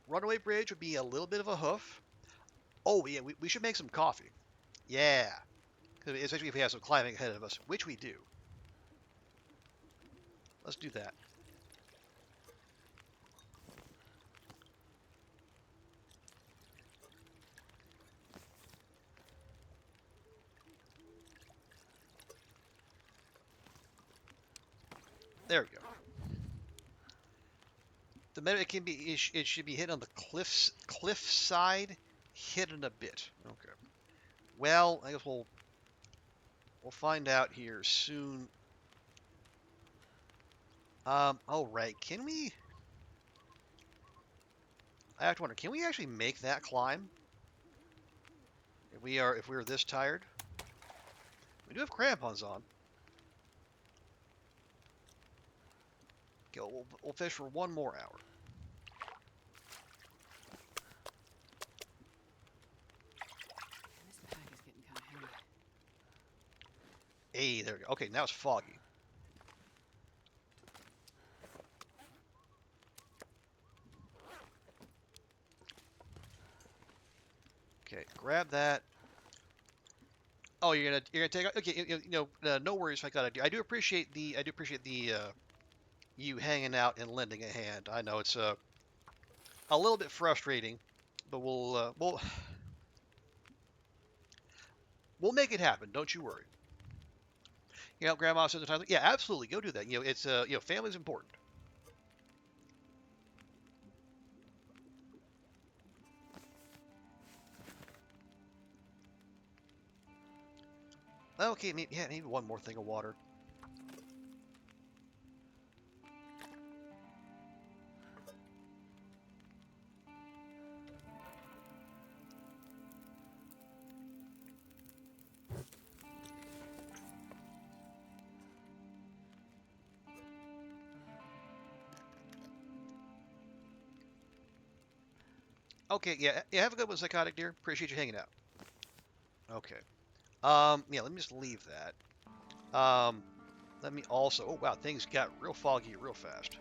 Runaway bridge would be a little bit of a hoof. Oh yeah, we should make some coffee. Yeah, especially if we have some climbing ahead of us, which we do. Let's do that. There we go. The meadow it should be hit on the cliff side, hidden a bit. Okay. Well, I guess we'll find out here soon. Oh right, can we? I have to wonder, can we actually make that climb? If we are this tired, we do have crampons on. Okay, we'll fish for 1 more hour. This pack is getting kind of heavy. Hey, there we go. Okay, now it's foggy. Okay, grab that. Oh, you're gonna take. Okay, no worries. I do appreciate the you hanging out and lending a hand. I know it's a little bit frustrating, but we'll make it happen. Don't you worry. Grandma says the time. Yeah, absolutely. Go do that. It's family's important. Okay, maybe 1 more thing of water. Okay, yeah, yeah. Have a good one, Psychotic Deer. Appreciate you hanging out. Okay. Yeah. Let me just leave that. Let me also. Oh wow, things got real foggy real fast.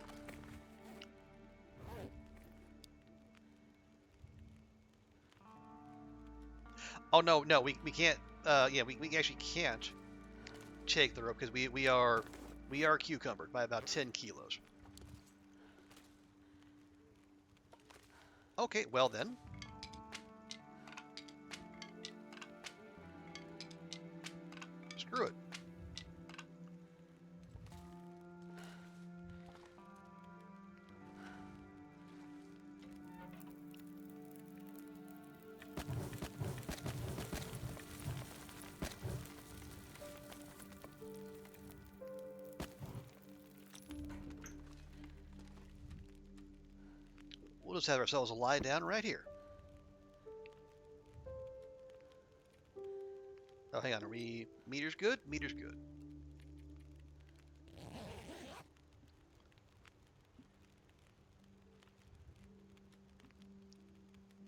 Oh no, no, we can't. Yeah, we actually can't take the rope because we are cucumbered by about 10 kilos. Okay, well then, screw it. We'll just have ourselves a lie down right here. Oh, hang on. Are we meters good? Meters good.